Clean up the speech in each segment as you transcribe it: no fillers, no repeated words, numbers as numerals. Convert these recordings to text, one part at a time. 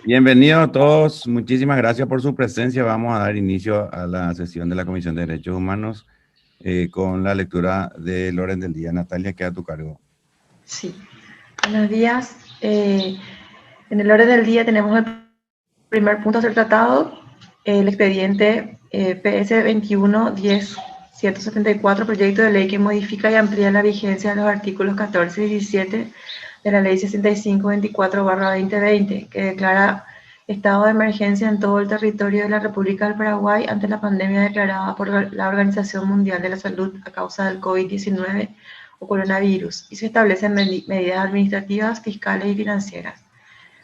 Bienvenidos a todos, muchísimas gracias por su presencia. Vamos a dar inicio a la sesión de la Comisión de Derechos Humanos con la lectura del orden del día. Natalia, queda a tu cargo. Sí, buenos días. En el orden del día tenemos el primer punto a ser tratado, el expediente PS 21-10-174, proyecto de ley que modifica y amplía la vigencia de los artículos 14 y 17 de la ley 6524/2020, que declara estado de emergencia en todo el territorio de la República del Paraguay ante la pandemia declarada por la Organización Mundial de la Salud a causa del COVID-19 o coronavirus, y se establecen medidas administrativas, fiscales y financieras.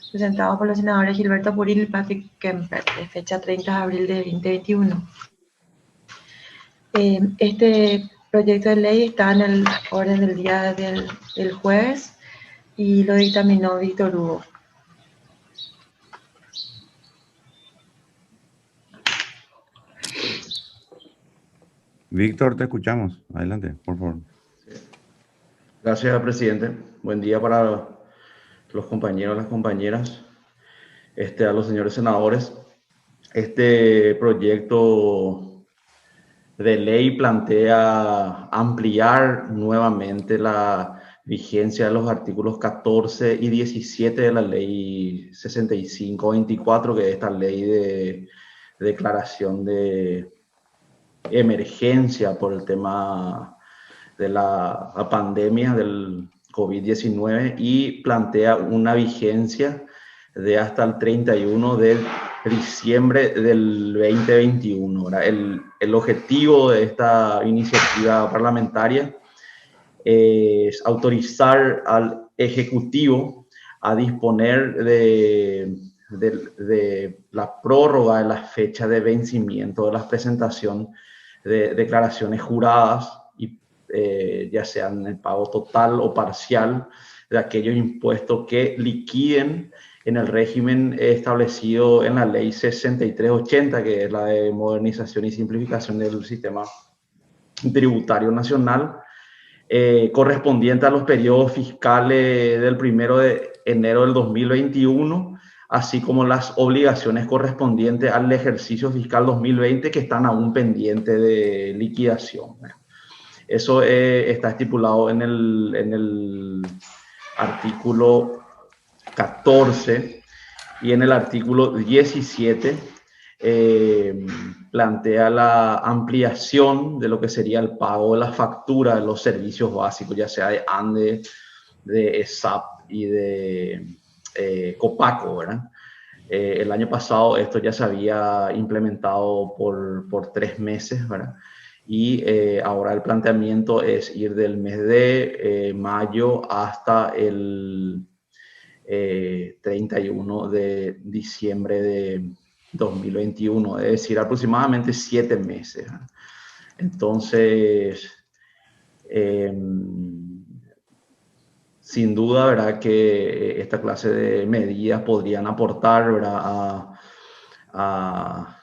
Presentado por los senadores Gilberto Puril y Patrick Kemper, de fecha 30 de abril de 2021. Este proyecto de ley está en el orden del día del jueves y lo dictaminó Víctor Hugo. Víctor, te escuchamos. Adelante, por favor. Gracias, presidente. Buen día para los compañeros y las compañeras, a los señores senadores. Este proyecto de ley plantea ampliar nuevamente la vigencia de los artículos 14 y 17 de la ley 6524, que es esta ley de declaración de emergencia por el tema de la pandemia del COVID-19, y plantea una vigencia de hasta el 31 de diciembre del 2021. El objetivo de esta iniciativa parlamentaria es autorizar al Ejecutivo a disponer de la prórroga de la fecha de vencimiento de la presentación de declaraciones juradas, ya sean el pago total o parcial de aquellos impuestos que liquiden en el régimen establecido en la ley 6380, que es la de modernización y simplificación del sistema tributario nacional, correspondiente a los periodos fiscales del 1 de enero del 2021, así como las obligaciones correspondientes al ejercicio fiscal 2020 que están aún pendientes de liquidación. Eso está estipulado en el artículo 14, y en el artículo 17 plantea la ampliación de lo que sería el pago de la factura de los servicios básicos, ya sea de ANDE, de ESAP y de Copaco, ¿verdad? El año pasado esto ya se había implementado por 3 meses, ¿verdad? Y ahora el planteamiento es ir del mes de mayo hasta el 31 de diciembre de 2021, es decir, aproximadamente 7 meses. Entonces, sin duda, ¿verdad?, que esta clase de medidas podrían aportar, ¿verdad?, a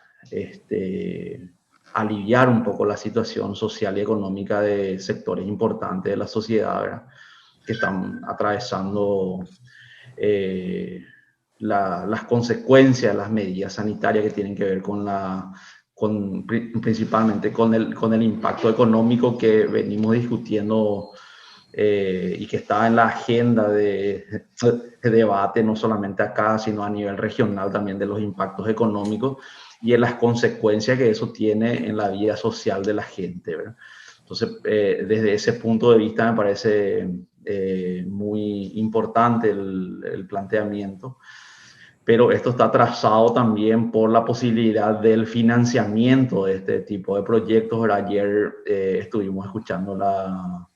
aliviar un poco la situación social y económica de sectores importantes de la sociedad, ¿verdad?, que están atravesando las consecuencias de las medidas sanitarias que tienen que ver principalmente con el impacto económico que venimos discutiendo y que está en la agenda de debate, no solamente acá, sino a nivel regional también, de los impactos económicos y en las consecuencias que eso tiene en la vida social de la gente, ¿verdad? Entonces, desde ese punto de vista me parece muy importante el planteamiento, pero esto está trazado también por la posibilidad del financiamiento de este tipo de proyectos. Ayer estuvimos escuchando la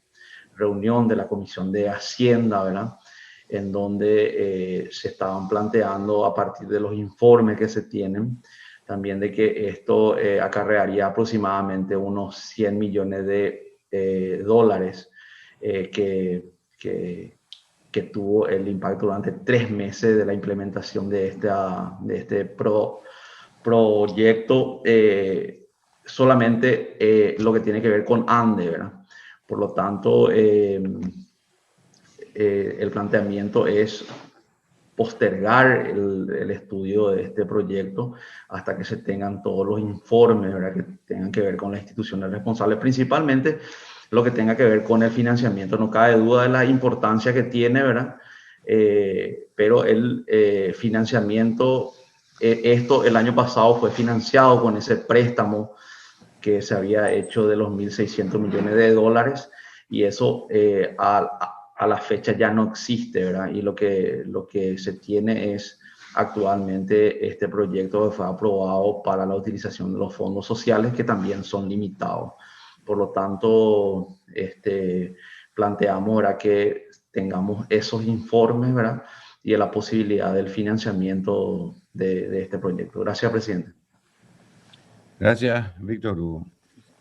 reunión de la Comisión de Hacienda, ¿verdad?, en donde se estaban planteando, a partir de los informes que se tienen, también de que esto acarrearía aproximadamente unos 100 millones de dólares que tuvo el impacto durante 3 meses de la implementación de este proyecto, solamente lo que tiene que ver con ANDE, ¿verdad? Por lo tanto, el planteamiento es postergar el estudio de este proyecto hasta que se tengan todos los informes, ¿verdad?, que tengan que ver con las instituciones responsables, principalmente lo que tenga que ver con el financiamiento. No cabe duda de la importancia que tiene, ¿verdad? Pero el financiamiento, esto el año pasado fue financiado con ese préstamo que se había hecho de los 1.600 millones de dólares, y eso a la fecha ya no existe, ¿verdad? Y lo que se tiene es actualmente este proyecto que fue aprobado para la utilización de los fondos sociales, que también son limitados. Por lo tanto, planteamos, ¿verdad?, que tengamos esos informes, ¿verdad?, y la posibilidad del financiamiento de este proyecto. Gracias, presidente. Gracias, Víctor Hugo.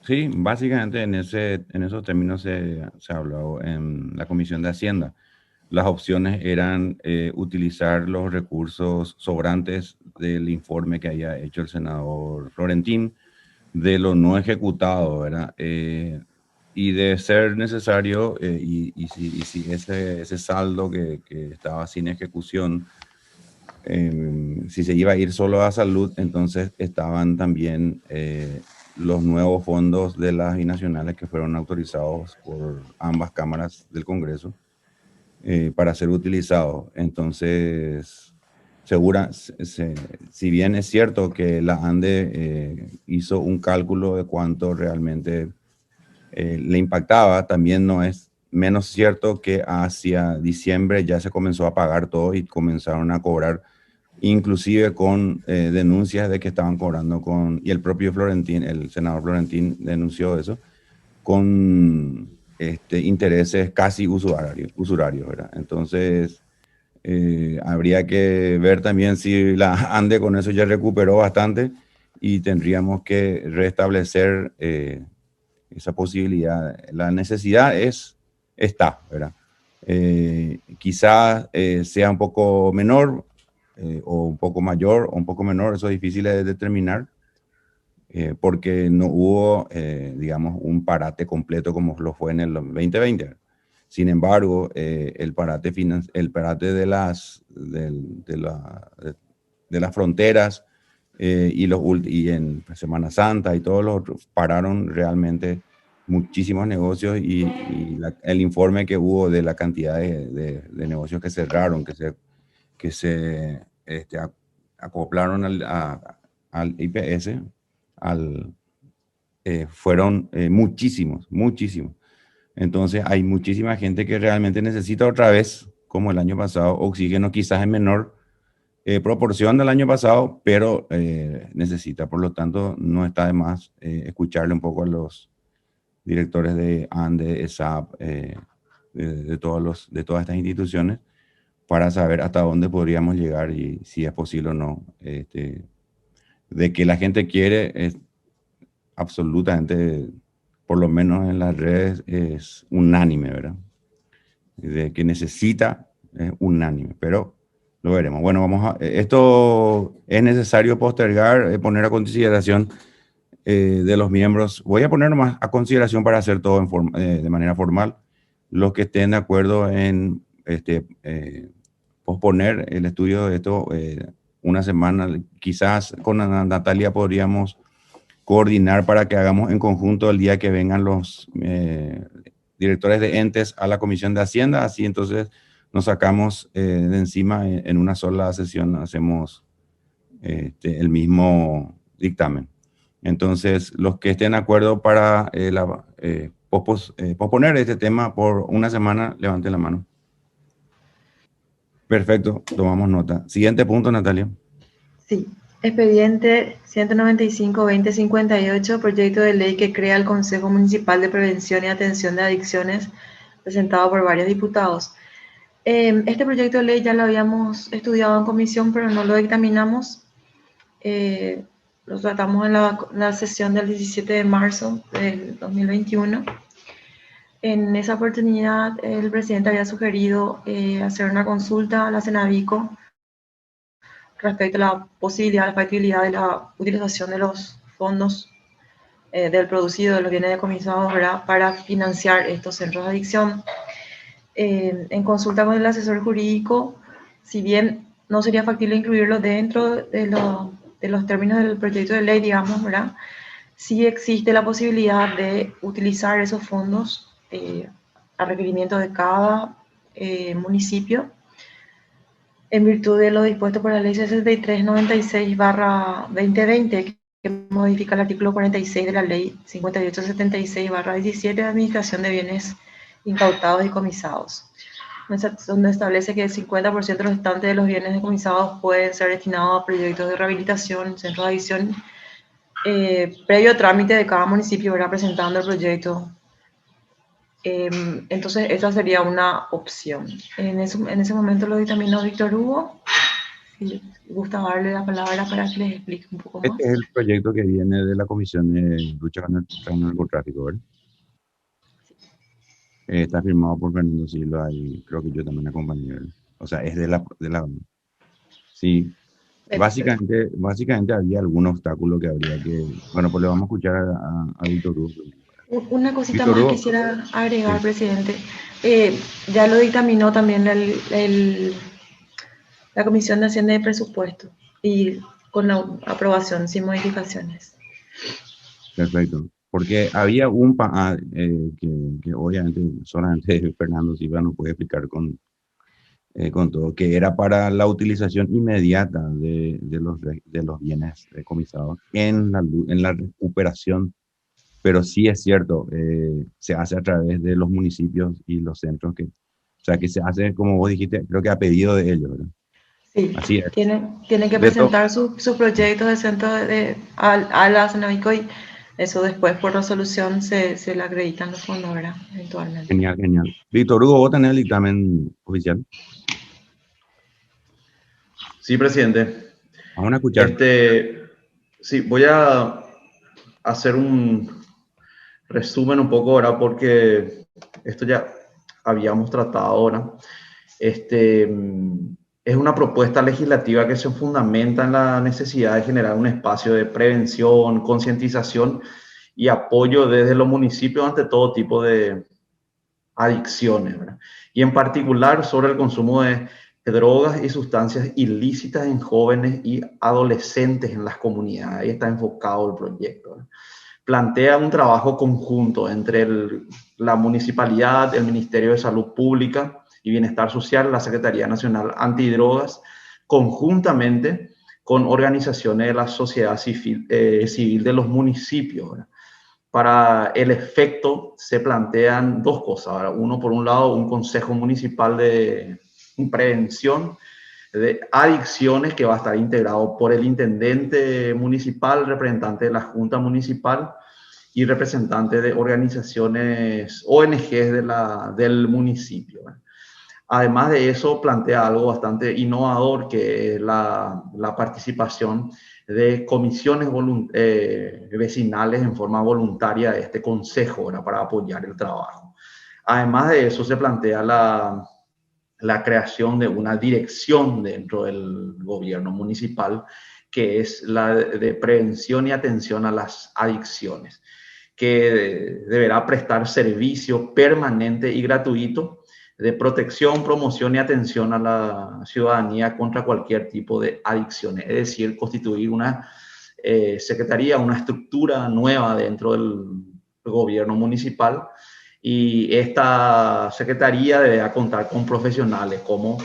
Sí, básicamente en esos términos se habló en la Comisión de Hacienda. Las opciones eran utilizar los recursos sobrantes del informe que había hecho el senador Florentín, de lo no ejecutado, ¿verdad? Y de ser necesario, y si ese saldo que estaba sin ejecución, si se iba a ir solo a salud, entonces estaban también los nuevos fondos de las binacionales que fueron autorizados por ambas cámaras del Congreso para ser utilizados. Entonces, si bien es cierto que la ANDE hizo un cálculo de cuánto realmente le impactaba, también no es menos cierto que hacia diciembre ya se comenzó a pagar todo y comenzaron a cobrar, inclusive con denuncias de que estaban cobrando y el propio Florentín, el senador Florentín denunció eso, con intereses casi usurarios, ¿verdad? Entonces, habría que ver también si la ANDE con eso ya recuperó bastante y tendríamos que restablecer esa posibilidad. La necesidad está, ¿verdad? Quizás sea un poco menor o un poco mayor o un poco menor, eso es difícil de determinar, porque no hubo, digamos, un parate completo como lo fue en el 2020. Sin embargo, el parate de las fronteras y en Semana Santa y todos los otros pararon realmente muchísimos negocios el informe que hubo de la cantidad de negocios que cerraron, que se acoplaron al IPS, fueron muchísimos. Entonces hay muchísima gente que realmente necesita otra vez, como el año pasado, oxígeno, quizás en menor proporción del año pasado, pero necesita. Por lo tanto, no está de más escucharle un poco a los directores de ANDE, ESAP, de todas estas instituciones, para saber hasta dónde podríamos llegar y si es posible o no. De que la gente quiere, es absolutamente, por lo menos en las redes, es unánime, ¿verdad? De que necesita, es unánime, pero lo veremos. Bueno, esto es necesario postergar, poner a consideración de los miembros. Voy a poner nomás a consideración para hacer todo de manera formal. Los que estén de acuerdo en posponer el estudio de esto una semana, quizás con Natalia podríamos coordinar para que hagamos en conjunto el día que vengan los directores de entes a la Comisión de Hacienda, así entonces nos sacamos de encima en una sola sesión, hacemos el mismo dictamen. Entonces, los que estén de acuerdo para posponer este tema por una semana, levanten la mano. Perfecto, tomamos nota. Siguiente punto, Natalia. Sí, expediente 195-2058, proyecto de ley que crea el Consejo Municipal de Prevención y Atención de Adicciones, presentado por varios diputados. Este proyecto de ley ya lo habíamos estudiado en comisión, pero no lo dictaminamos. Lo tratamos en la sesión del 17 de marzo del 2021. En esa oportunidad, el presidente había sugerido hacer una consulta a la Cenavico respecto a la posibilidad, la factibilidad de la utilización de los fondos del producido de los bienes decomisados, ¿verdad?, para financiar estos centros de adicción. En consulta con el asesor jurídico, si bien no sería factible incluirlo dentro de los términos del proyecto de ley, digamos, ¿verdad? Sí existe la posibilidad de utilizar esos fondos a requerimiento de cada municipio, en virtud de lo dispuesto por la Ley 6396/2020, que modifica el artículo 46 de la Ley 5876/17 de Administración de Bienes Incautados y Comisados, donde establece que el 50% restante de los bienes decomisados pueden ser destinados a proyectos de rehabilitación, centros de adicción, previo trámite de cada municipio, ¿verdad? Presentando el proyecto. Entonces, esa sería una opción. En ese momento lo dictaminó Víctor Hugo. Si gusta darle la palabra para que les explique un poco más. Este es el proyecto que viene de la Comisión de Lucha contra el Narcotráfico, ¿verdad? Está firmado por Fernando Silva y creo que yo también acompañé, ¿verdad? O sea, es de la. Sí, básicamente había algún obstáculo que habría que. Bueno, pues le vamos a escuchar a Víctor Hugo. Una cosita Víctor más Hugo, quisiera agregar, sí, presidente. Ya lo dictaminó también la Comisión de Hacienda y Presupuesto, y con la aprobación sin modificaciones. perfecto. Porque había que obviamente solamente Fernando Silva nos puede explicar con todo, que era para la utilización inmediata de los bienes decomisados en la recuperación. Pero sí es cierto, se hace a través de los municipios y los centros o sea, que se hace, como vos dijiste, creo que a pedido de ellos, ¿verdad? Sí, Así es. tienen que Beto, presentar sus proyectos de centro a la Cenavico, y eso después por resolución se le acreditan los fondos, ¿verdad? Eventualmente. genial, genial. Víctor Hugo, ¿vos tenés el dictamen oficial? Sí, presidente. Vamos a escuchar. Sí, voy a hacer un resumen un poco ahora porque esto ya habíamos tratado ahora. Es una propuesta legislativa que se fundamenta en la necesidad de generar un espacio de prevención, concientización y apoyo desde los municipios ante todo tipo de adicciones, ¿verdad? Y en particular sobre el consumo de drogas y sustancias ilícitas en jóvenes y adolescentes en las comunidades. Ahí está enfocado el proyecto, ¿verdad? Plantea un trabajo conjunto entre la municipalidad, el Ministerio de Salud Pública y Bienestar Social, la Secretaría Nacional Antidrogas, conjuntamente con organizaciones de la sociedad civil de los municipios, ¿verdad? Para el efecto se plantean dos cosas, ¿verdad? Uno, por un lado, un consejo municipal de prevención de adicciones que va a estar integrado por el intendente municipal, representante de la junta municipal y representante de organizaciones ONGs del municipio. Además de eso, plantea algo bastante innovador, que es la participación de comisiones vecinales en forma voluntaria de este consejo, ¿verdad? Para apoyar el trabajo. Además de eso, se plantea la creación de una dirección dentro del gobierno municipal, que es la de prevención y atención a las adicciones, que deberá prestar servicio permanente y gratuito de protección, promoción y atención a la ciudadanía contra cualquier tipo de adicciones. Es decir, constituir una secretaría, una estructura nueva dentro del gobierno municipal, y esta secretaría deberá contar con profesionales como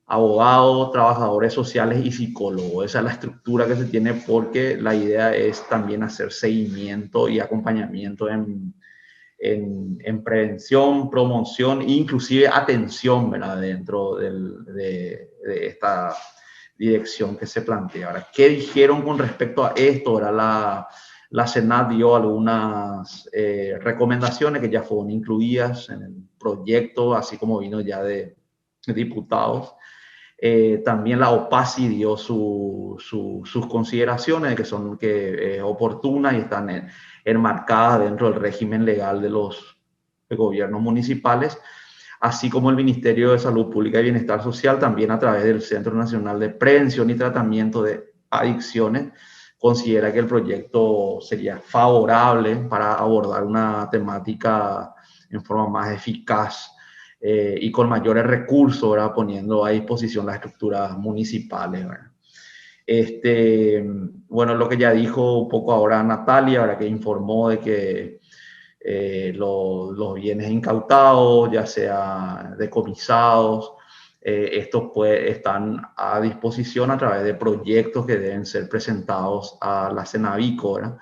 abogados, trabajadores sociales y psicólogos. Esa es la estructura que se tiene, porque la idea es también hacer seguimiento y acompañamiento en prevención, promoción e inclusive atención, ¿verdad? Dentro de esta dirección que se plantea. Ahora, ¿qué dijeron con respecto a esto? Ahora la Senat dio algunas recomendaciones que ya fueron incluidas en el proyecto, así como vino ya de diputados. También la OPACI dio sus consideraciones, que son oportunas y están enmarcadas dentro del régimen legal de los gobiernos municipales, así como el Ministerio de Salud Pública y Bienestar Social, también a través del Centro Nacional de Prevención y Tratamiento de Adicciones, considera que el proyecto sería favorable para abordar una temática en forma más eficaz y con mayores recursos, ¿verdad? Poniendo a disposición las estructuras municipales, ¿verdad? Bueno, lo que ya dijo un poco ahora Natalia, ahora que informó de que los bienes incautados, ya sea decomisados, estos están a disposición a través de proyectos que deben ser presentados a la Cenavico, ¿verdad?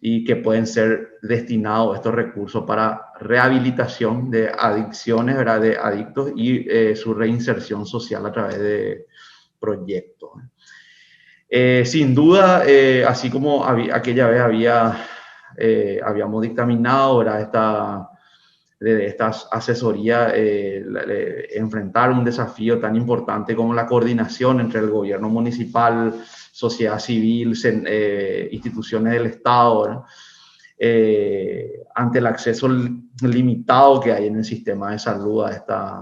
Y que pueden ser destinados estos recursos para rehabilitación de adicciones, ¿verdad? De adictos y su reinserción social a través de proyectos. Sin duda, así como aquella vez habíamos dictaminado, ¿verdad? Esta asesoría, enfrentar un desafío tan importante como la coordinación entre el gobierno municipal, sociedad civil, instituciones del Estado, ¿verdad? Ante el acceso limitado que hay en el sistema de salud a esta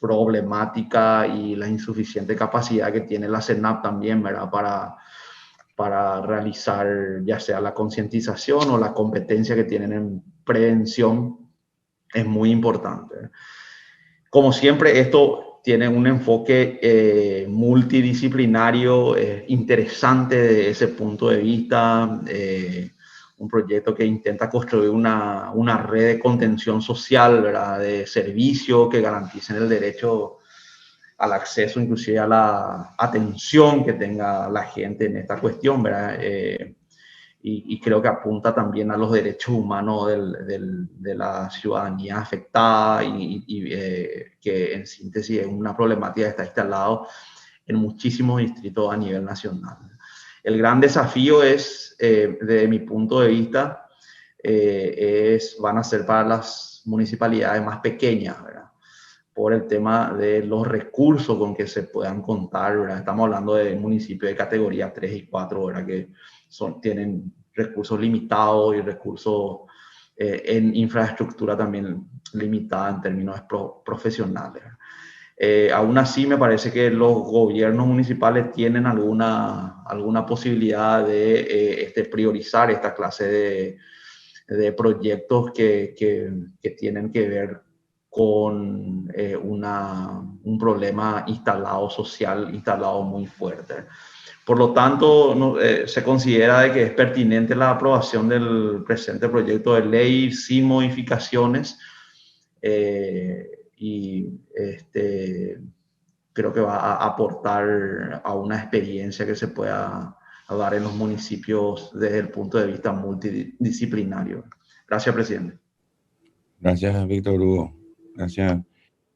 problemática y la insuficiente capacidad que tiene la CENAP también, ¿verdad? Para realizar ya sea la concientización o la competencia que tienen en prevención, es muy importante. Como siempre, esto tiene un enfoque multidisciplinario, interesante desde ese punto de vista, un proyecto que intenta construir una red de contención social, ¿verdad? De servicios que garanticen el derecho al acceso, inclusive a la atención que tenga la gente en esta cuestión, ¿verdad? Y creo que apunta también a los derechos humanos de la ciudadanía afectada que en síntesis es una problemática que está instalada en muchísimos distritos a nivel nacional. El gran desafío es, desde mi punto de vista, van a ser para las municipalidades más pequeñas, ¿verdad? Por el tema de los recursos con que se puedan contar, ¿verdad? Estamos hablando de municipios de categoría 3 y 4, ¿verdad? Que tienen recursos limitados y recursos en infraestructura también limitada en términos profesionales. Aún así, me parece que los gobiernos municipales tienen alguna posibilidad de priorizar esta clase de proyectos que tienen que ver con un problema social instalado muy fuerte. Por lo tanto, se considera de que es pertinente la aprobación del presente proyecto de ley sin modificaciones, y creo que va a aportar a una experiencia que se pueda dar en los municipios desde el punto de vista multidisciplinario. Gracias, presidente. Gracias, Víctor Hugo. Gracias.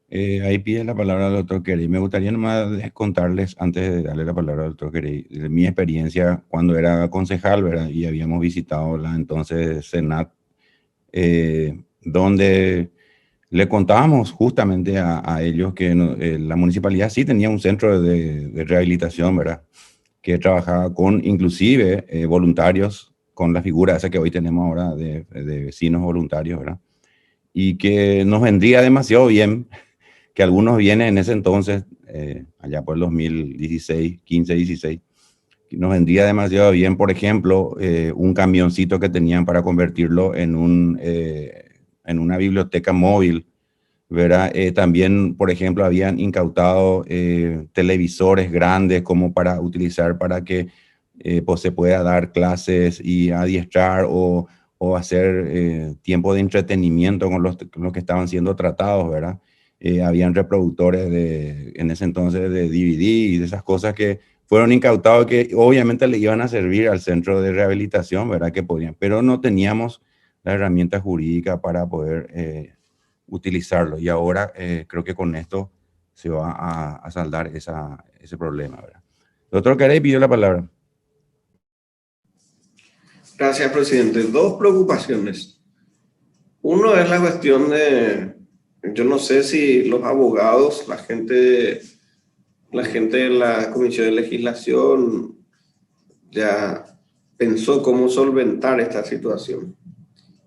Ahí pide la palabra al doctor Querey. Me gustaría nomás contarles, antes de darle la palabra al doctor Querey, de mi experiencia cuando era concejal, ¿verdad? Y habíamos visitado la entonces Senat, donde le contábamos justamente a ellos que la municipalidad sí tenía un centro de rehabilitación, ¿verdad? Que trabajaba con inclusive voluntarios, con la figura esa que hoy tenemos ahora de vecinos voluntarios, ¿verdad? Y que nos vendría demasiado bien que algunos bienes en ese entonces, allá por el 2016, 15, 16, nos vendría demasiado bien, por ejemplo, un camioncito que tenían para convertirlo en una biblioteca móvil, ¿verdad? También, por ejemplo, habían incautado televisores grandes como para utilizar para que pues se pueda dar clases y adiestrar o hacer tiempo de entretenimiento con los que estaban siendo tratados, ¿verdad? Habían reproductores en ese entonces de DVD y de esas cosas que fueron incautados que obviamente le iban a servir al centro de rehabilitación, ¿verdad? Que podían, pero no teníamos la herramienta jurídica para poder utilizarlo. Y ahora creo que con esto se va a saldar ese problema, ¿verdad? Doctor Querey pidió la palabra. Gracias, presidente. Dos preocupaciones. Uno es la cuestión de, yo no sé si los abogados, la gente de la Comisión de Legislación ya pensó cómo solventar esta situación.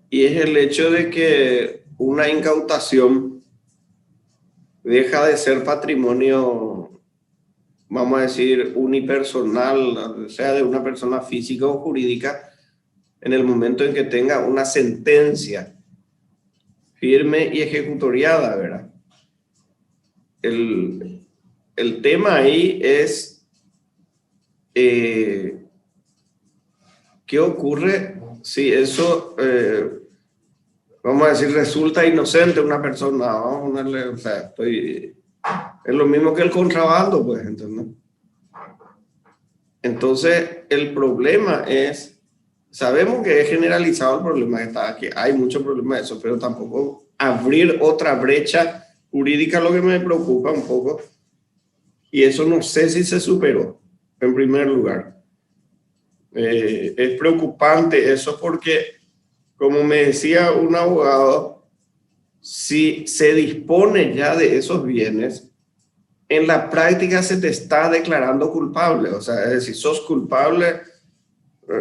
Y es el hecho de que una incautación deja de ser patrimonio, vamos a decir, unipersonal, sea de una persona física o jurídica, en el momento en que tenga una sentencia firme y ejecutoriada, ¿verdad? el tema ahí es ¿qué ocurre si eso, vamos a decir, resulta inocente una persona? Vamos a ponerle, o sea, es lo mismo que el contrabando, pues, ¿entendés? Entonces, el problema es, sabemos que es generalizado el problema, que hay mucho problema de eso, pero tampoco abrir otra brecha jurídica lo que me preocupa un poco, y eso no sé si se superó, en primer lugar. Es preocupante eso porque, como me decía un abogado, si se dispone ya de esos bienes, en la práctica se te está declarando culpable. O sea, es decir, sos culpable,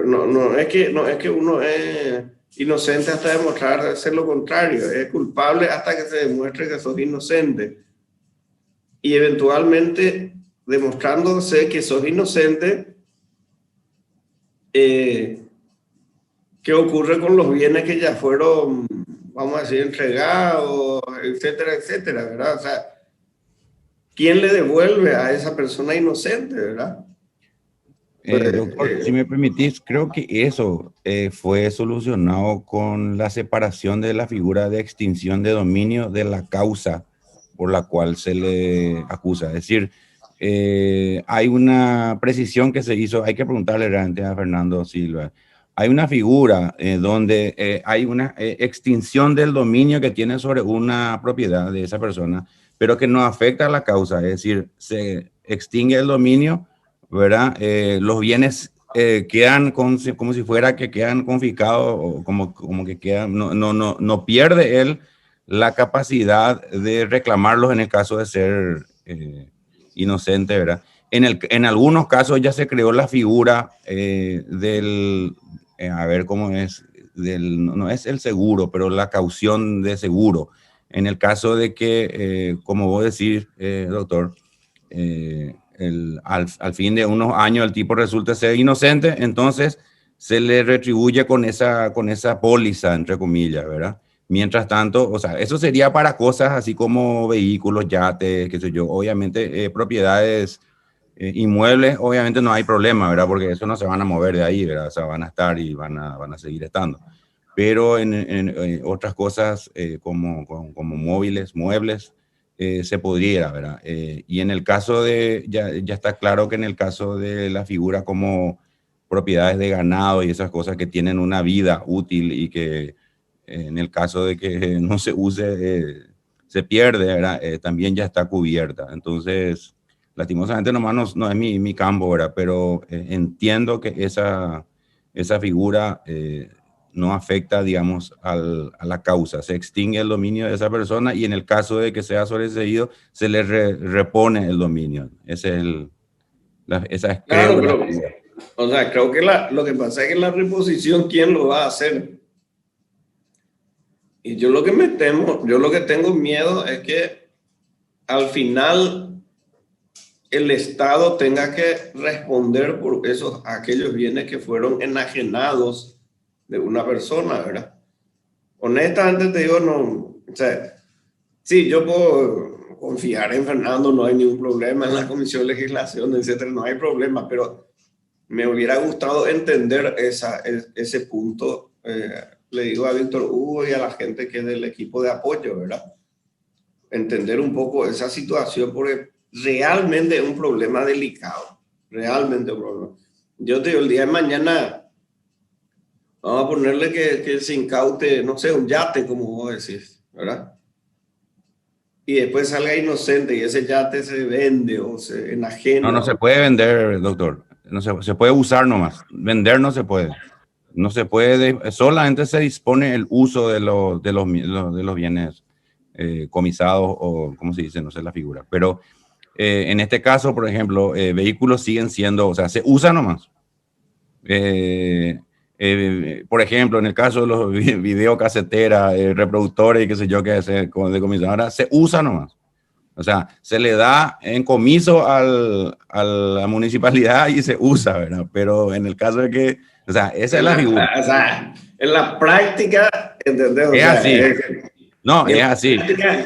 no es que uno es inocente hasta demostrar ser lo contrario, es culpable hasta que se demuestre que sos inocente. Y eventualmente, demostrándose que sos inocente, ¿qué ocurre con los bienes que ya fueron, vamos a decir, entregados, etcétera, etcétera, ¿verdad? O sea, ¿quién le devuelve a esa persona inocente, verdad? Doctor, si me permitís, creo que eso fue solucionado con la separación de la figura de extinción de dominio de la causa por la cual se le acusa. Es decir, hay una precisión que se hizo, hay que preguntarle realmente a Fernando Silva. Hay una figura donde hay una extinción del dominio que tiene sobre una propiedad de esa persona, pero que no afecta a la causa. Es decir, se extingue el dominio, ¿verdad? Los bienes quedan como si fuera que quedan confiscados, o como que quedan, no pierde él la capacidad de reclamarlos en el caso de ser inocente, ¿verdad? En algunos casos ya se creó la figura a ver cómo es, no es el seguro, pero la caución de seguro. En el caso de que, como vos decís, doctor, al fin de unos años el tipo resulta ser inocente, entonces se le retribuye con esa póliza, entre comillas, ¿verdad? Mientras tanto, o sea, eso sería para cosas así como vehículos, yates, qué sé yo, obviamente propiedades inmuebles, obviamente no hay problema, ¿verdad? Porque eso no se van a mover de ahí, ¿verdad? O sea, van a estar y van a seguir estando. Pero en otras cosas como móviles, muebles, se podría, ¿verdad? Y en el caso ya está claro que en el caso de la figura como propiedades de ganado y esas cosas que tienen una vida útil y que en el caso de que no se use, se pierde, ¿verdad? También ya está cubierta. Entonces, lastimosamente nomás no es mi campo, ¿verdad? Pero entiendo que esa figura no afecta, digamos, a la causa. Se extingue el dominio de esa persona y en el caso de que sea sobreseído, se le repone el dominio. Esa es, claro, creo, pero, o sea, creo que lo que pasa es que la reposición, ¿quién lo va a hacer? Y yo lo que tengo miedo es que al final el Estado tenga que responder por aquellos bienes que fueron enajenados de una persona, ¿verdad? Honestamente te digo, no, o sea, sí, yo puedo confiar en Fernando, no hay ningún problema en la Comisión de Legislación, etcétera, no hay problema, pero me hubiera gustado entender ese punto. Le digo a Víctor Hugo y a la gente que es del equipo de apoyo, ¿verdad? Entender un poco esa situación, porque realmente es un problema delicado, realmente un problema. Yo te digo, el día de mañana vamos a ponerle que se incaute, no sé, un yate, como vos decís, ¿verdad? Y después salga inocente y ese yate se vende o se enajena. No se puede vender, doctor. No se puede usar nomás. Vender no se puede. No se puede, solamente se dispone el uso de los bienes comisados o, ¿cómo se dice? No sé la figura. Pero en este caso, por ejemplo, vehículos siguen siendo, o sea, se usa nomás. Por ejemplo, en el caso de los videocaseteras, reproductores y qué sé yo, que es de comisionadora, se usa nomás. O sea, se le da en comiso a la municipalidad y se usa, ¿verdad? Pero en el caso de que, o sea, esa es la figura. O sea, en la práctica, ¿entendés? O Es sea, así. No, es así.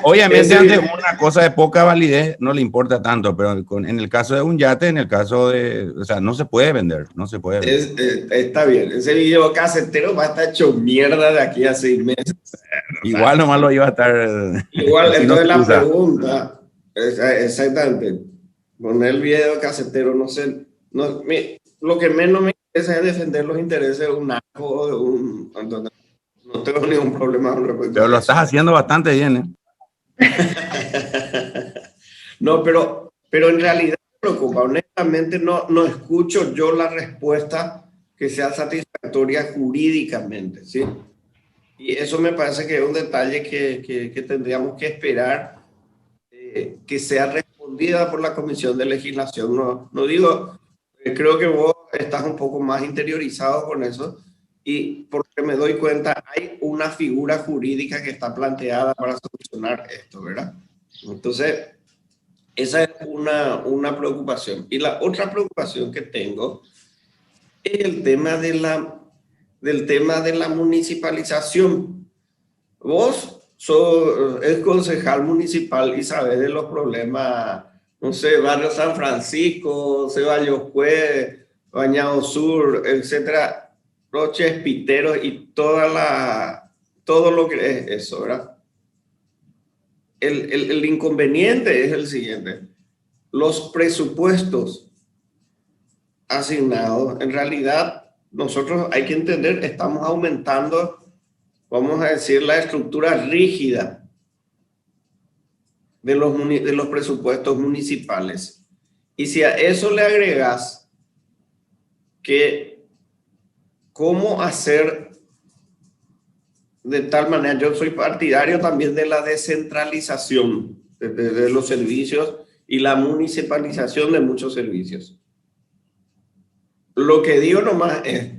Obviamente, ante una cosa de poca validez no le importa tanto, pero en el caso de un yate, en el caso de, o sea, no se puede vender, no se puede vender. Está bien, ese video casetero va a estar hecho mierda de aquí a 6 meses. Igual nomás lo iba a estar. Igual, si no entonces se la usa. pregunta, exactamente, poner el video casetero, no sé, lo que menos me interesa es defender los intereses de un narco o de un... Entonces, no tengo ningún problema con respecto Pero a lo eso. estás haciendo bastante bien, ¿eh? No, pero en realidad me preocupa. Honestamente, no escucho yo la respuesta que sea satisfactoria jurídicamente, ¿sí? Y eso me parece que es un detalle que tendríamos que esperar que sea respondida por la Comisión de Legislación. No digo, creo que vos estás un poco más interiorizado con eso y porque me doy cuenta, hay una figura jurídica que está planteada para solucionar esto, ¿verdad? Entonces, esa es una preocupación. Y la otra preocupación que tengo es el tema del tema de la municipalización. Vos sos el concejal municipal y sabes de los problemas, no sé, Barrio San Francisco, Ceballos-Cue, Bañado Sur, etcétera, los chespiteros y todo lo que es eso, ¿verdad? El inconveniente es el siguiente. Los presupuestos asignados, en realidad, nosotros hay que entender, estamos aumentando, vamos a decir, la estructura rígida de los presupuestos municipales. Y si a eso le agregas que cómo hacer de tal manera, yo soy partidario también de la descentralización de los servicios y la municipalización de muchos servicios. Lo que digo nomás es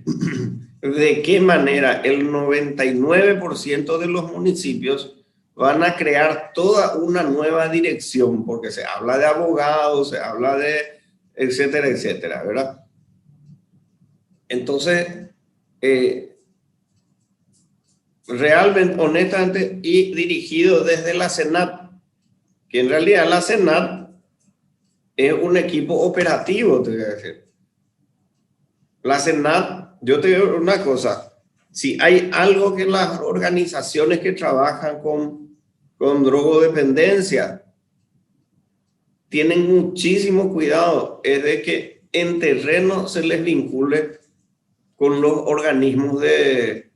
de qué manera el 99% de los municipios van a crear toda una nueva dirección, porque se habla de abogados, se habla de etcétera, etcétera, ¿verdad? Entonces, realmente, honestamente, y dirigido desde la Senat, que en realidad la Senat es un equipo operativo, te voy a decir. La Senat, yo te digo una cosa, si hay algo que las organizaciones que trabajan con drogodependencia tienen muchísimo cuidado, es de que en terreno se les vincule con los organismos de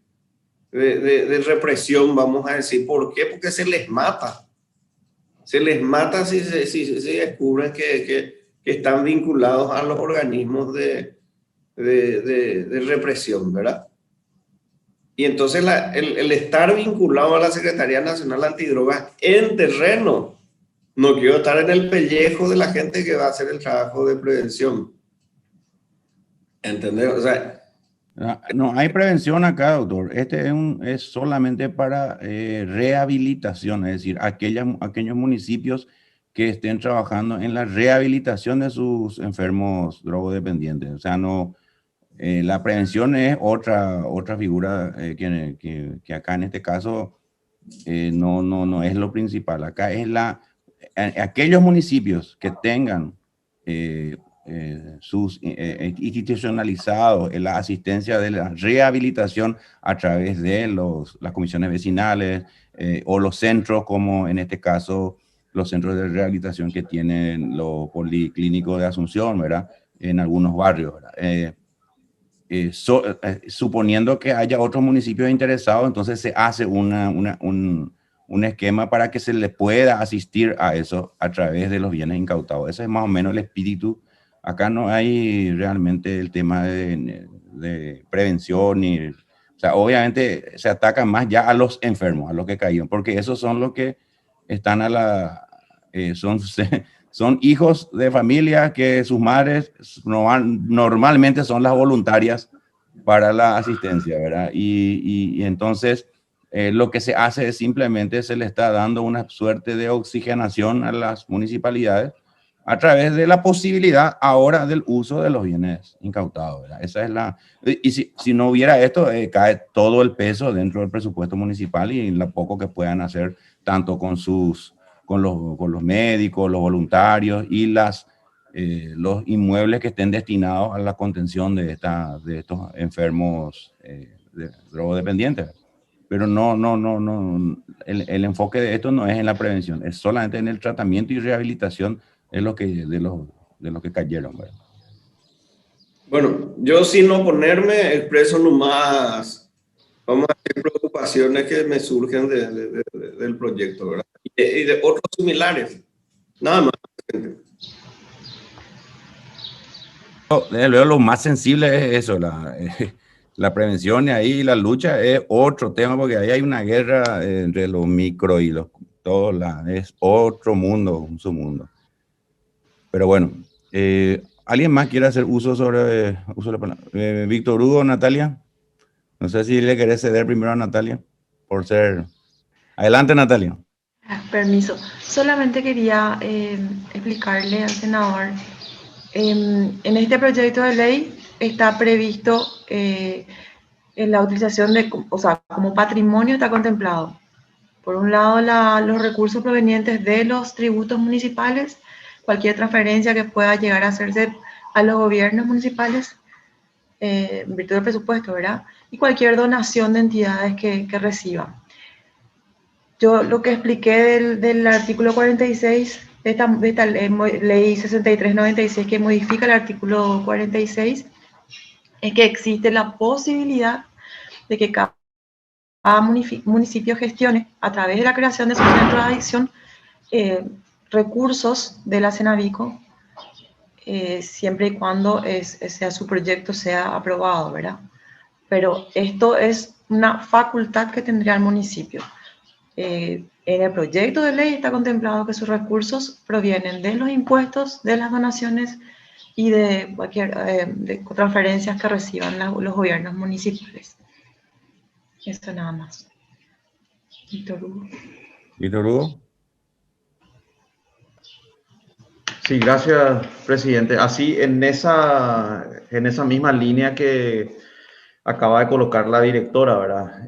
represión, vamos a decir. ¿Por qué? Porque se les mata. Se les mata si descubren que están vinculados a los organismos de represión, ¿verdad? Y entonces el estar vinculado a la Secretaría Nacional Antidrogas en terreno, no quiero estar en el pellejo de la gente que va a hacer el trabajo de prevención. ¿Entendés? O sea, no hay prevención acá, doctor. Este es solamente para rehabilitación, es decir, aquellos municipios que estén trabajando en la rehabilitación de sus enfermos drogodependientes. O sea, no, la prevención es otra figura que acá en este caso no es lo principal. Acá es aquellos municipios que tengan institucionalizados en la asistencia de la rehabilitación a través de las comisiones vecinales o los centros, como en este caso los centros de rehabilitación que tienen los policlínicos de Asunción, ¿verdad? En algunos barrios, ¿verdad? Suponiendo que haya otros municipios interesados, entonces se hace un esquema para que se le pueda asistir a eso a través de los bienes incautados. Ese es más o menos el espíritu. Acá no hay realmente el tema de prevención, o sea, obviamente se ataca más ya a los enfermos, a los que caían, porque esos son los que están son hijos de familia que sus madres normalmente son las voluntarias para la asistencia, ¿verdad? Y entonces lo que se hace es simplemente se le está dando una suerte de oxigenación a las municipalidades a través de la posibilidad ahora del uso de los bienes incautados, ¿verdad? Esa es la... Y si no hubiera esto, cae todo el peso dentro del presupuesto municipal y lo poco que puedan hacer tanto con los médicos, los voluntarios y los inmuebles que estén destinados a la contención de estos enfermos drogodependientes. Pero no, el enfoque de esto no es en la prevención, es solamente en el tratamiento y rehabilitación de los que cayeron, ¿verdad? Bueno, yo sin oponerme expreso nomás, vamos a decir, preocupaciones que me surgen del proyecto, ¿verdad? Y de otros similares, nada más. Desde luego lo más sensible es eso, la prevención, y ahí la lucha es otro tema, porque ahí hay una guerra entre los micro y es otro mundo, un submundo. Pero bueno, ¿alguien más quiere hacer uso de la palabra? Víctor Hugo, Natalia. No sé si le querés ceder primero a Natalia, por ser... Adelante, Natalia. Permiso. Solamente quería explicarle al senador, en este proyecto de ley está previsto en la utilización o sea, como patrimonio está contemplado. Por un lado, los recursos provenientes de los tributos municipales, cualquier transferencia que pueda llegar a hacerse a los gobiernos municipales en virtud del presupuesto, ¿verdad? Y cualquier donación de entidades que reciban. Yo lo que expliqué del artículo 46 de esta ley 6396 que modifica el artículo 46 es que existe la posibilidad de que cada municipio gestione a través de la creación de su centro de adicción recursos de la Cenavico siempre y cuando su proyecto sea aprobado, ¿verdad? Pero esto es una facultad que tendría el municipio. En el proyecto de ley está contemplado que sus recursos provienen de los impuestos, de las donaciones y de cualquier de transferencias que reciban los gobiernos municipales. Esto nada más. Víctor Hugo. Víctor Hugo. Sí, gracias, presidente. Así, en esa misma línea que acaba de colocar la directora, ¿verdad?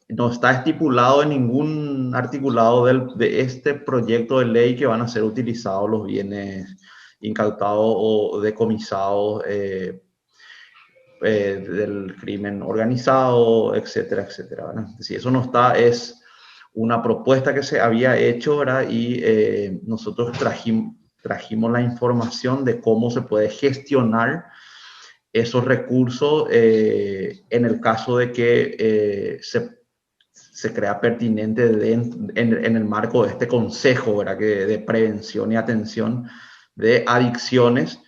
No está estipulado en ningún articulado de este proyecto de ley que van a ser utilizados los bienes incautados o decomisados del crimen organizado, etcétera, etcétera, ¿verdad? Si eso no está, es una propuesta que se había hecho, ¿verdad? Y nosotros trajimos la información de cómo se puede gestionar esos recursos en el caso de que se crea pertinente en el marco de este consejo, ¿verdad? De prevención y atención de adicciones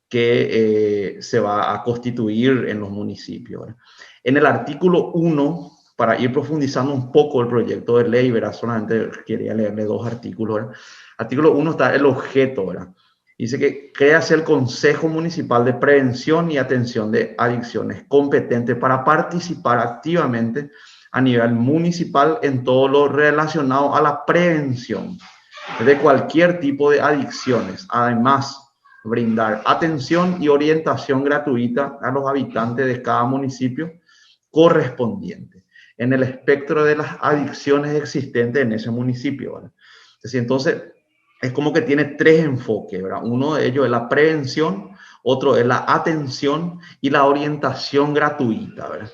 que se va a constituir en los municipios, ¿verdad? En el artículo 1, para ir profundizando un poco el proyecto de ley, ¿verdad? Solamente quería leerle 2 artículos, ¿verdad? Artículo 1 está el objeto, ¿verdad? Dice que créase el Consejo Municipal de Prevención y Atención de Adicciones, competente para participar activamente a nivel municipal en todo lo relacionado a la prevención de cualquier tipo de adicciones. Además, brindar atención y orientación gratuita a los habitantes de cada municipio correspondiente en el espectro de las adicciones existentes en ese municipio, ¿verdad? Entonces, es como que tiene 3 enfoques, ¿verdad? Uno de ellos es la prevención, otro es la atención y la orientación gratuita, ¿verdad?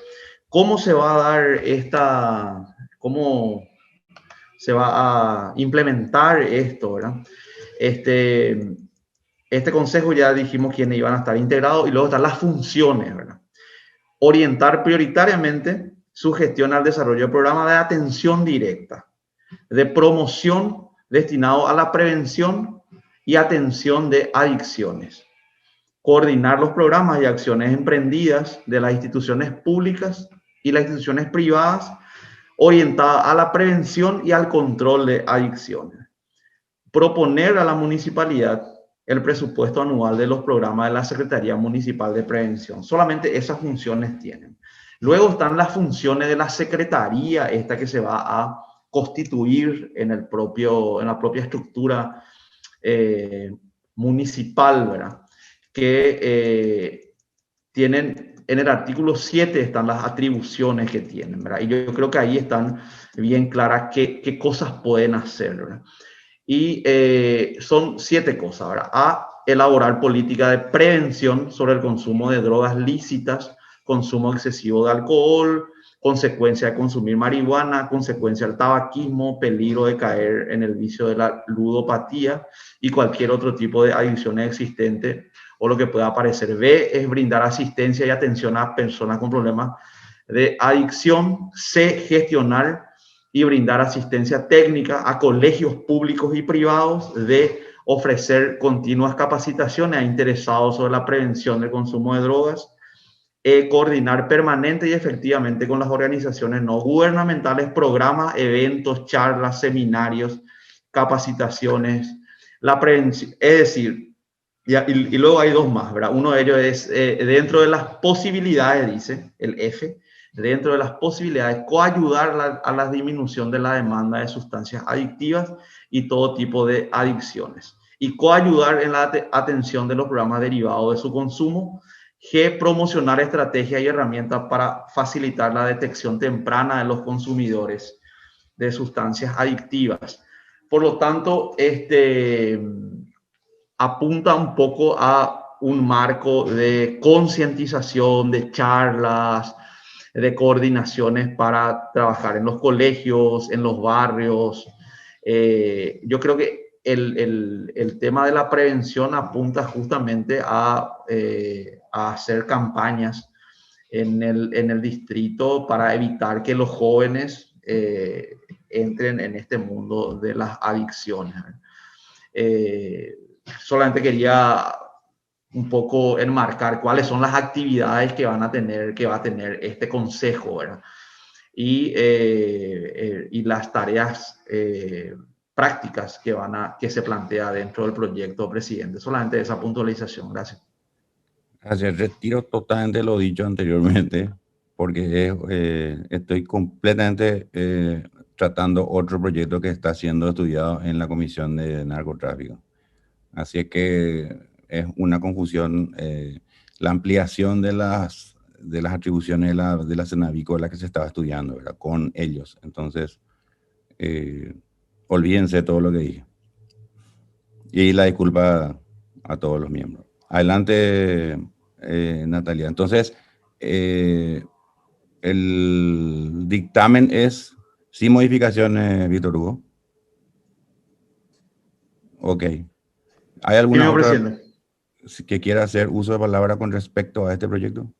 ¿Cómo se va a dar cómo se va a implementar esto, ¿verdad? Este consejo ya dijimos quiénes iban a estar integrados y luego están las funciones, ¿verdad? Orientar prioritariamente su gestión al desarrollo de programas de atención directa, de promoción destinado a la prevención y atención de adicciones. Coordinar los programas y acciones emprendidas de las instituciones públicas y las instituciones privadas orientadas a la prevención y al control de adicciones. Proponer a la municipalidad el presupuesto anual de los programas de la Secretaría Municipal de Prevención. Solamente esas funciones tienen. Luego están las funciones de la Secretaría, esta que se va a constituir en la propia estructura municipal, ¿verdad? Que tienen, en el artículo 7 están las atribuciones que tienen, ¿verdad? Y yo creo que ahí están bien claras qué cosas pueden hacer, ¿verdad? Y son 7 cosas, ¿verdad? A, elaborar política de prevención sobre el consumo de drogas lícitas, consumo excesivo de alcohol, consecuencia de consumir marihuana, consecuencia del tabaquismo, peligro de caer en el vicio de la ludopatía y cualquier otro tipo de adicciones existentes o lo que pueda aparecer. B, es brindar asistencia y atención a personas con problemas de adicción. C, gestionar y brindar asistencia técnica a colegios públicos y privados. D, ofrecer continuas capacitaciones a interesados sobre la prevención del consumo de drogas. Coordinar permanente y efectivamente con las organizaciones no gubernamentales, programas, eventos, charlas, seminarios, capacitaciones, la prevención, es decir, y luego hay 2 más, ¿verdad? Uno de ellos es dentro de las posibilidades, dice el F, dentro de las posibilidades, coayudar a la disminución de la demanda de sustancias adictivas y todo tipo de adicciones. Y coayudar en la atención de los programas derivados de su consumo. G, promocionar estrategias y herramientas para facilitar la detección temprana de los consumidores de sustancias adictivas. Por lo tanto, apunta un poco a un marco de concientización, de charlas, de coordinaciones para trabajar en los colegios, en los barrios. Yo creo que el tema de la prevención apunta justamente a hacer campañas en el distrito para evitar que los jóvenes entren en este mundo de las adicciones. Solamente quería un poco enmarcar cuáles son las actividades que va a tener este consejo, ¿verdad? Y las tareas prácticas que se plantea dentro del proyecto, presidente. Solamente esa puntualización. Gracias. Gracias. Retiro totalmente lo dicho anteriormente, porque estoy completamente tratando otro proyecto que está siendo estudiado en la Comisión de Narcotráfico. Así es que es una confusión, la ampliación de las atribuciones de la Cenavico, la que se estaba estudiando, ¿verdad? Con ellos. Entonces, olvídense de todo lo que dije. Y la disculpa a todos los miembros. Adelante, Natalia. Entonces, el dictamen es sin modificaciones, Víctor Hugo. Ok. ¿Hay alguna otra que quiera hacer uso de palabra con respecto a este proyecto?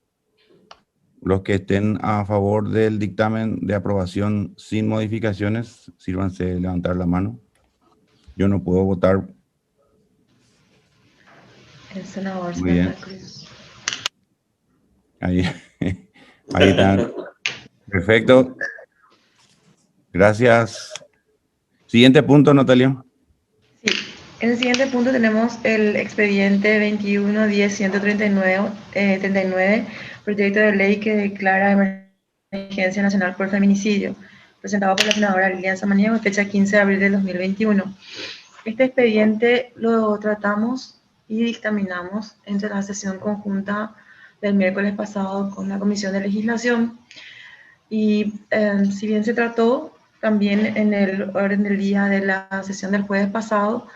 Los que estén a favor del dictamen de aprobación sin modificaciones, sírvanse de levantar la mano. Yo no puedo votar. El senador Muy bien. Cruz. Ahí está. Perfecto. Gracias. Siguiente punto, Natalia. Sí. En el siguiente punto tenemos el expediente 21-10-139, proyecto de ley que declara emergencia nacional por feminicidio, presentado por la senadora Lilian Samaniego, fecha 15 de abril de 2021. Este expediente lo tratamos y dictaminamos entre la sesión conjunta del miércoles pasado con la Comisión de Legislación. Y si bien se trató, también en el orden del día de la sesión del jueves pasado,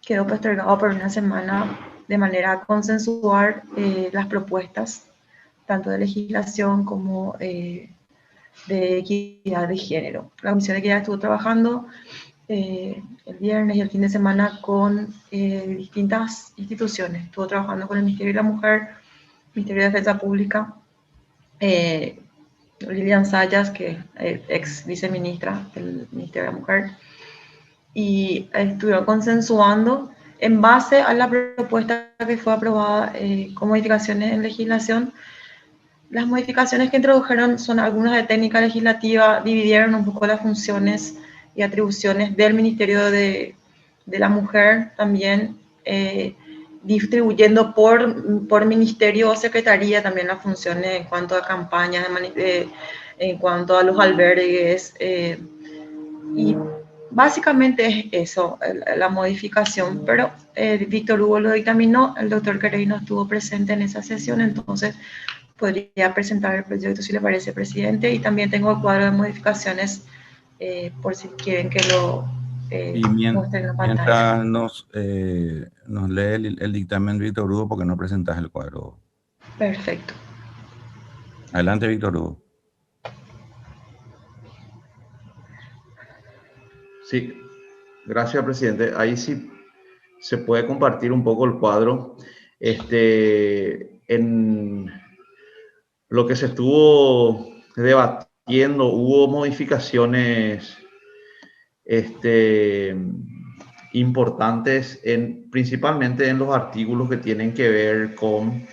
quedó postergado por una semana de manera a consensuar las propuestas, tanto de legislación como de equidad de género. La Comisión de Equidad estuvo trabajando el viernes y el fin de semana con distintas instituciones. Estuvo trabajando con el Ministerio de la Mujer, el Ministerio de Defensa Pública, Lilian Sayas, que es ex viceministra del Ministerio de la Mujer, y estuvieron consensuando en base a la propuesta que fue aprobada con modificaciones en legislación. Las modificaciones que introdujeron son algunas de técnica legislativa, dividieron un poco las funciones y atribuciones del Ministerio de la Mujer, también distribuyendo por ministerio o secretaría también las funciones en cuanto a campañas, en cuanto a los albergues, y básicamente es eso, la modificación, pero Víctor Hugo lo dictaminó, el doctor Querey no estuvo presente en esa sesión, entonces podría presentar el proyecto si le parece, presidente, y también tengo el cuadro de modificaciones por si quieren que lo Y muestren en la pantalla. mientras nos lee el dictamen Víctor Hugo, porque no presentas el cuadro. Perfecto. Adelante, Víctor Hugo. Sí, gracias, presidente. Ahí sí se puede compartir un poco el cuadro. En lo que se estuvo debatiendo, hubo modificaciones importantes, principalmente en los artículos que tienen que ver con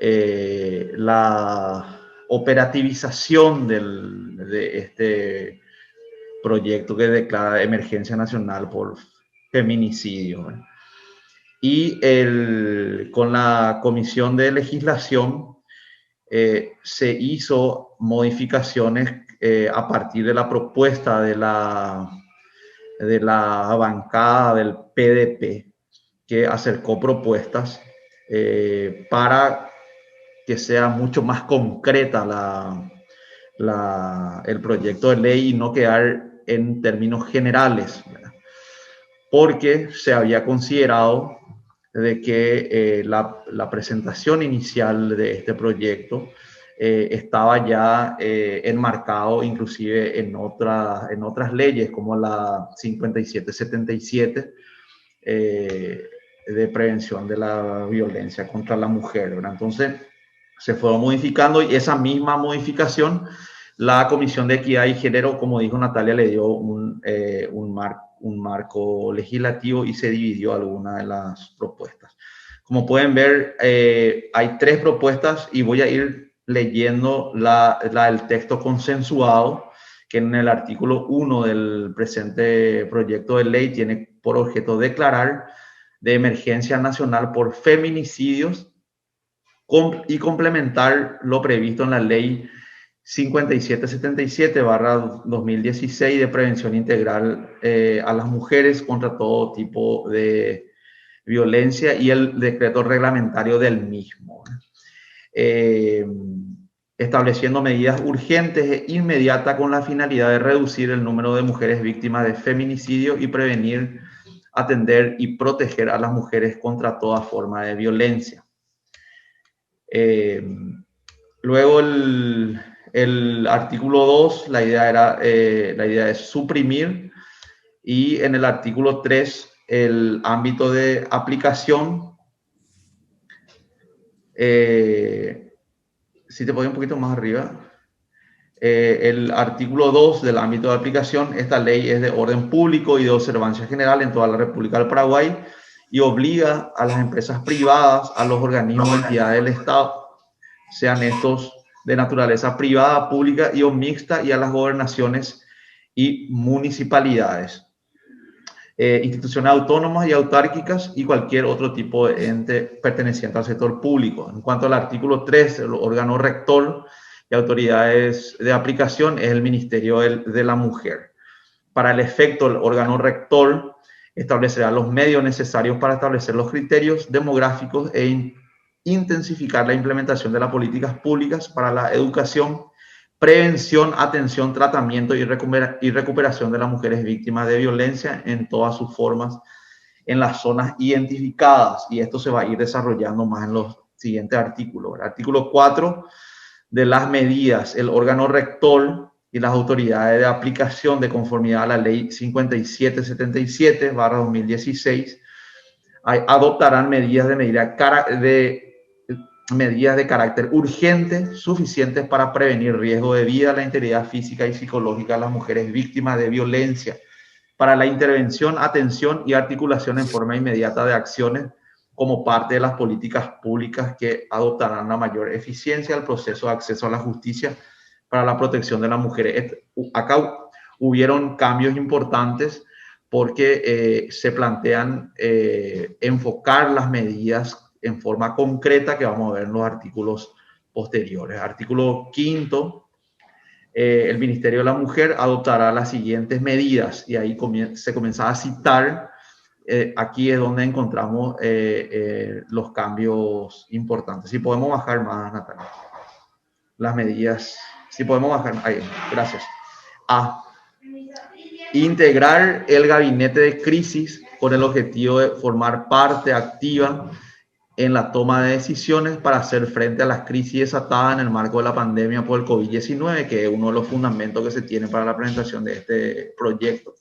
la operativización de este proyecto que declara emergencia nacional por feminicidio. Y con la Comisión de Legislación se hizo modificaciones a partir de la propuesta de la bancada del PDP, que acercó propuestas para que sea mucho más concreta el proyecto de ley y no quedar en términos generales, ¿verdad? Porque se había considerado de que la presentación inicial de este proyecto estaba ya enmarcado inclusive en otras leyes como la 5777 de prevención de la violencia contra la mujer, ¿verdad? Entonces se fueron modificando y esa misma modificación la Comisión de Equidad y Género, como dijo Natalia, le dio un marco legislativo y se dividió algunas de las propuestas. Como pueden ver, hay 3 propuestas y voy a ir leyendo el texto consensuado, que en el artículo 1 del presente proyecto de ley tiene por objeto declarar de emergencia nacional por feminicidios y complementar lo previsto en la ley 5777/2016 de prevención integral a las mujeres contra todo tipo de violencia y el decreto reglamentario del mismo, estableciendo medidas urgentes e inmediatas con la finalidad de reducir el número de mujeres víctimas de feminicidio y prevenir, atender y proteger a las mujeres contra toda forma de violencia. Luego el artículo 2, la idea es suprimir, y en el artículo 3 el ámbito de aplicación. Si te pones un poquito más arriba, el artículo 2 del ámbito de aplicación, esta ley es de orden público y de observancia general en toda la República del Paraguay y obliga a las empresas privadas, a los organismos o entidades del Estado, sean estos de naturaleza privada, pública y o mixta, y a las gobernaciones y municipalidades, instituciones autónomas y autárquicas y cualquier otro tipo de ente perteneciente al sector público. En cuanto al artículo 3, el órgano rector y autoridades de aplicación es el Ministerio de la Mujer. Para el efecto, el órgano rector establecerá los medios necesarios para establecer los criterios demográficos e intensificar la implementación de las políticas públicas para la educación, prevención, atención, tratamiento y recuperación de las mujeres víctimas de violencia en todas sus formas en las zonas identificadas. Y esto se va a ir desarrollando más en los siguientes artículos. El artículo 4 de las medidas, el órgano rector y las autoridades de aplicación de conformidad a la ley 5777/2016 adoptarán medidas de carácter urgente suficientes para prevenir riesgo de vida, la integridad física y psicológica de las mujeres víctimas de violencia, para la intervención, atención y articulación en forma inmediata de acciones como parte de las políticas públicas que adoptarán la mayor eficiencia al proceso de acceso a la justicia para la protección de las mujeres. Acá hubieron cambios importantes porque se plantean enfocar las medidas en forma concreta que vamos a ver en los artículos posteriores. Artículo 5 el Ministerio de la Mujer adoptará las siguientes medidas, y ahí se comenzaba a citar. Aquí es donde encontramos los cambios importantes. Si podemos bajar más, Natalia. Las medidas, si podemos bajar, ahí, gracias. A. Integrar el gabinete de crisis con el objetivo de formar parte activa en la toma de decisiones para hacer frente a las crisis desatadas en el marco de la pandemia por el COVID-19, que es uno de los fundamentos que se tiene para la presentación de este proyecto,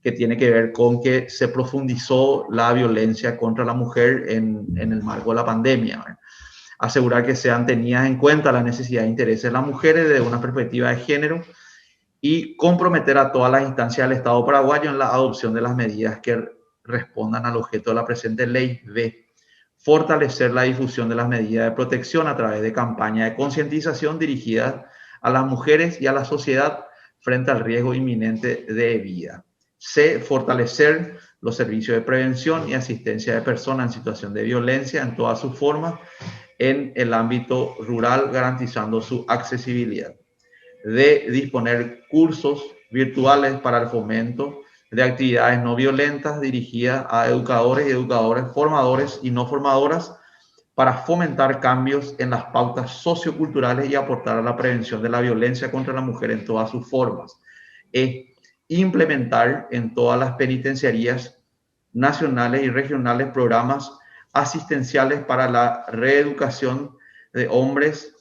que tiene que ver con que se profundizó la violencia contra la mujer en el marco de la pandemia, ¿verdad? Asegurar que sean tenidas en cuenta las necesidades e intereses de las mujeres desde una perspectiva de género y comprometer a todas las instancias del Estado paraguayo en la adopción de las medidas que respondan al objeto de la presente ley. B. Fortalecer la difusión de las medidas de protección a través de campañas de concientización dirigidas a las mujeres y a la sociedad frente al riesgo inminente de vida. C. Fortalecer los servicios de prevención y asistencia de personas en situación de violencia en todas sus formas en el ámbito rural, garantizando su accesibilidad. D. Disponer cursos virtuales para el fomento de actividades no violentas dirigidas a educadores y educadoras, formadores y no formadoras, para fomentar cambios en las pautas socioculturales y aportar a la prevención de la violencia contra la mujer en todas sus formas. E. Implementar en todas las penitenciarías nacionales y regionales programas asistenciales para la reeducación de hombres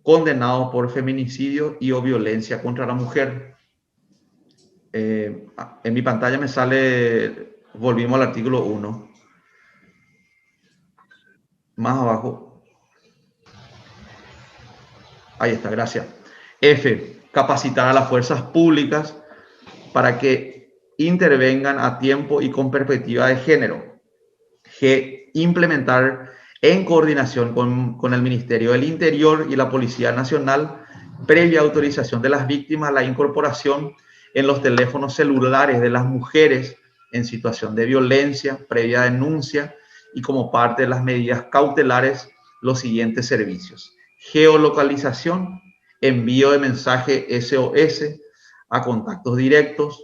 condenados por feminicidio y o violencia contra la mujer. En mi pantalla me sale, volvimos al artículo 1. Más abajo. Ahí está, gracias. F. Capacitar a las fuerzas públicas para que intervengan a tiempo y con perspectiva de género. G. Implementar en coordinación con el Ministerio del Interior y la Policía Nacional, previa autorización de las víctimas, la incorporación en los teléfonos celulares de las mujeres en situación de violencia, previa denuncia y como parte de las medidas cautelares, los siguientes servicios: geolocalización, envío de mensaje SOS a contactos directos,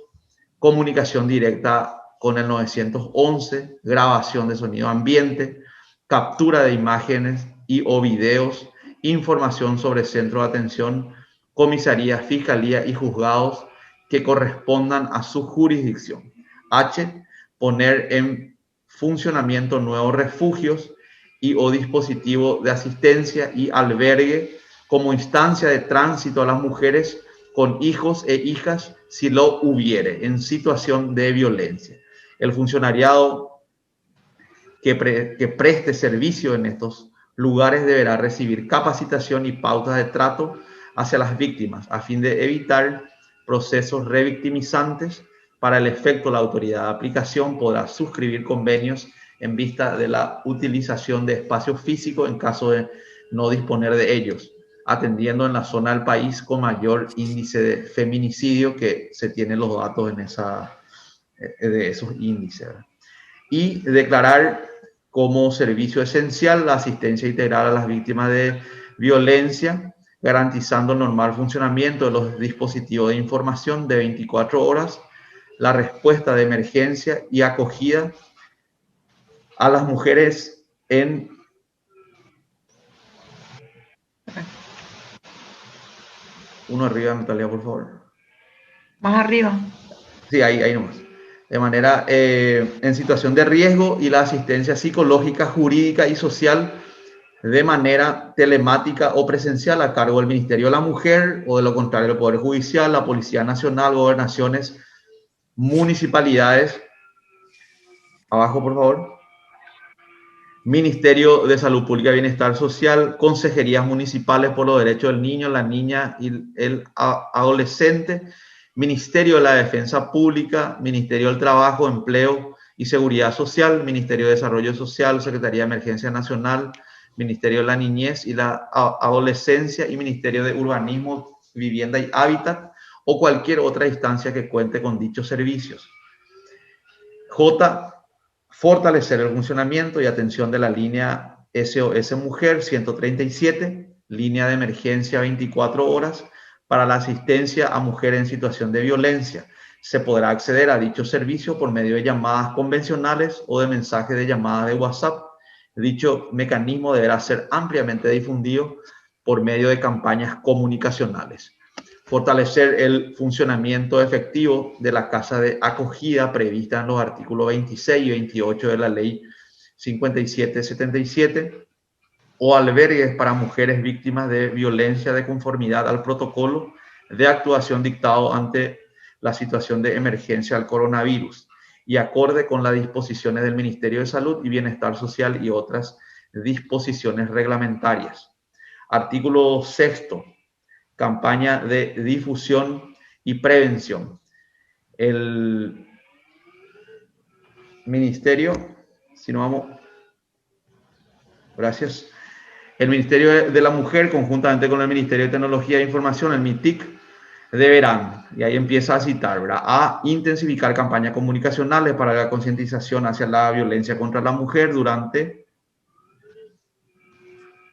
comunicación directa con el 911, grabación de sonido ambiente, captura de imágenes y o videos, información sobre centro de atención, comisaría, fiscalía y juzgados que correspondan a su jurisdicción. H. Poner en funcionamiento nuevos refugios y o dispositivos de asistencia y albergue como instancia de tránsito a las mujeres con hijos e hijas, si lo hubiere, en situación de violencia. El funcionariado que preste servicio en estos lugares deberá recibir capacitación y pautas de trato hacia las víctimas a fin de evitar procesos revictimizantes. Para el efecto, la autoridad de aplicación podrá suscribir convenios en vista de la utilización de espacios físicos en caso de no disponer de ellos, atendiendo en la zona del país con mayor índice de feminicidio, que se tienen los datos de esos índices. Y declarar como servicio esencial la asistencia integral a las víctimas de violencia, garantizando el normal funcionamiento de los dispositivos de información de 24 horas, la respuesta de emergencia y acogida a las mujeres en... Uno arriba, Natalia, por favor. Más arriba. Sí, ahí nomás. De manera en situación de riesgo, y la asistencia psicológica, jurídica y social de manera telemática o presencial a cargo del Ministerio de la Mujer, o de lo contrario el Poder Judicial, la Policía Nacional, gobernaciones, municipalidades. Abajo, por favor. Ministerio de Salud Pública y Bienestar Social, consejerías municipales por los derechos del niño, la niña y el adolescente, Ministerio de la Defensa Pública, Ministerio del Trabajo, Empleo y Seguridad Social, Ministerio de Desarrollo Social, Secretaría de Emergencia Nacional, Ministerio de la Niñez y la Adolescencia y Ministerio de Urbanismo, Vivienda y Hábitat, o cualquier otra instancia que cuente con dichos servicios. J. Fortalecer el funcionamiento y atención de la línea SOS Mujer 137, línea de emergencia 24 horas, para la asistencia a mujeres en situación de violencia. Se podrá acceder a dicho servicio por medio de llamadas convencionales o de mensajes de llamada de WhatsApp. Dicho mecanismo deberá ser ampliamente difundido por medio de campañas comunicacionales. Fortalecer el funcionamiento efectivo de la casa de acogida prevista en los artículos 26 y 28 de la Ley 5777 o albergues para mujeres víctimas de violencia de conformidad al protocolo de actuación dictado ante la situación de emergencia al coronavirus y acorde con las disposiciones del Ministerio de Salud y Bienestar Social y otras disposiciones reglamentarias. Artículo 6. Campaña de difusión y prevención. El Ministerio, si no vamos, gracias. El Ministerio de la Mujer, conjuntamente con el Ministerio de Tecnología e Información, el MITIC, deberán, y ahí empieza a citar, ¿verdad?, a intensificar campañas comunicacionales para la concientización hacia la violencia contra la mujer durante,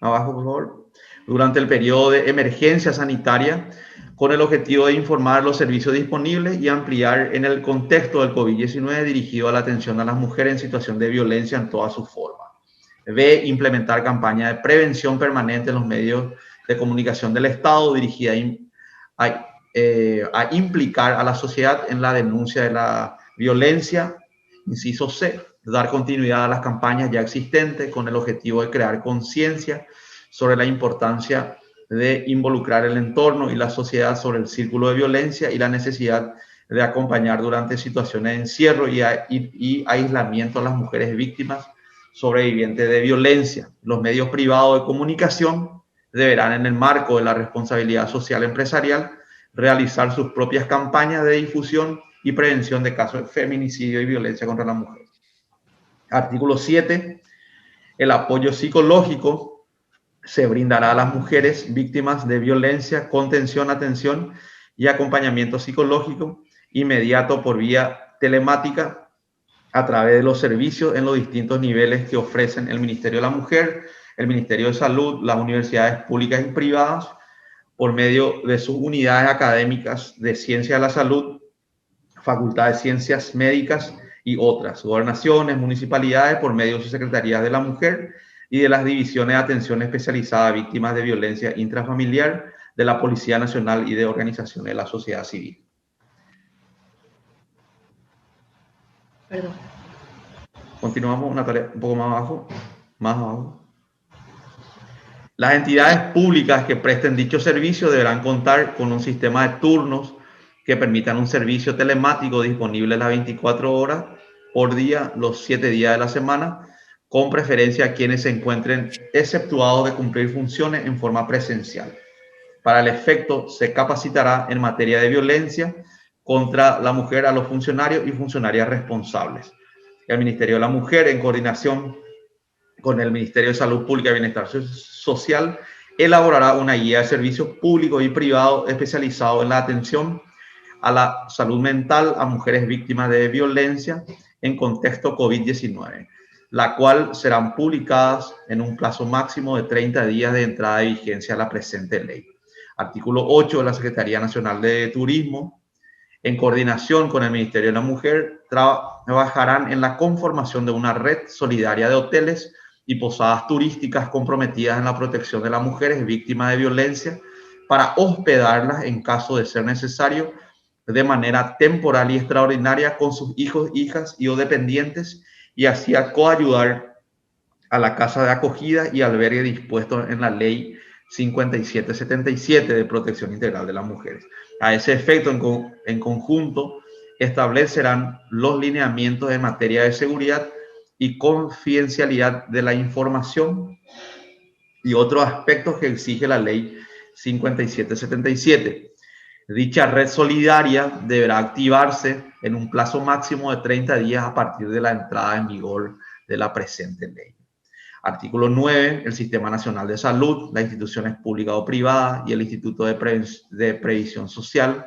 abajo por favor, durante el periodo de emergencia sanitaria, con el objetivo de informar los servicios disponibles y ampliar en el contexto del COVID-19 dirigido a la atención a las mujeres en situación de violencia en todas sus formas. B. Implementar campañas de prevención permanente en los medios de comunicación del Estado dirigida a implicar a la sociedad en la denuncia de la violencia. Inciso C. Dar continuidad a las campañas ya existentes con el objetivo de crear conciencia sobre la importancia de involucrar el entorno y la sociedad sobre el círculo de violencia y la necesidad de acompañar durante situaciones de encierro y aislamiento a las mujeres víctimas sobrevivientes de violencia. Los medios privados de comunicación deberán, en el marco de la responsabilidad social empresarial, realizar sus propias campañas de difusión y prevención de casos de feminicidio y violencia contra la mujer. Artículo 7. El apoyo psicológico se brindará a las mujeres víctimas de violencia, contención, atención y acompañamiento psicológico inmediato por vía telemática a través de los servicios en los distintos niveles que ofrecen el Ministerio de la Mujer, el Ministerio de Salud, las universidades públicas y privadas, por medio de sus unidades académicas de ciencia de la salud, Facultad de Ciencias Médicas y otras, gobernaciones, municipalidades, por medio de sus secretarías de la mujer y de las divisiones de atención especializada a víctimas de violencia intrafamiliar de la Policía Nacional y de organizaciones de la sociedad civil. Perdón. Continuamos una tarea un poco más abajo. Más abajo. Las entidades públicas que presten dicho servicio deberán contar con un sistema de turnos que permitan un servicio telemático disponible las 24 horas por día, los 7 días de la semana, con preferencia a quienes se encuentren exceptuados de cumplir funciones en forma presencial. Para el efecto, se capacitará en materia de violencia contra la mujer a los funcionarios y funcionarias responsables. El Ministerio de la Mujer, en coordinación con el Ministerio de Salud Pública y Bienestar Social, elaborará una guía de servicios públicos y privados especializado en la atención a la salud mental a mujeres víctimas de violencia en contexto COVID-19, la cual serán publicadas en un plazo máximo de 30 días de entrada de vigencia a la presente ley. Artículo 8 de la Secretaría Nacional de Turismo, en coordinación con el Ministerio de la Mujer, trabajarán en la conformación de una red solidaria de hoteles y posadas turísticas comprometidas en la protección de las mujeres víctimas de violencia para hospedarlas en caso de ser necesario de manera temporal y extraordinaria con sus hijos, hijas y o dependientes, y así a coayudar a la casa de acogida y albergue dispuestos en la Ley 5777 de Protección Integral de las Mujeres. A ese efecto, en conjunto, establecerán los lineamientos en materia de seguridad y confidencialidad de la información y otros aspectos que exige la Ley 5777. Dicha red solidaria deberá activarse en un plazo máximo de 30 días a partir de la entrada en vigor de la presente ley. Artículo 9. El Sistema Nacional de Salud, las instituciones públicas o privadas y el Instituto de Previsión Social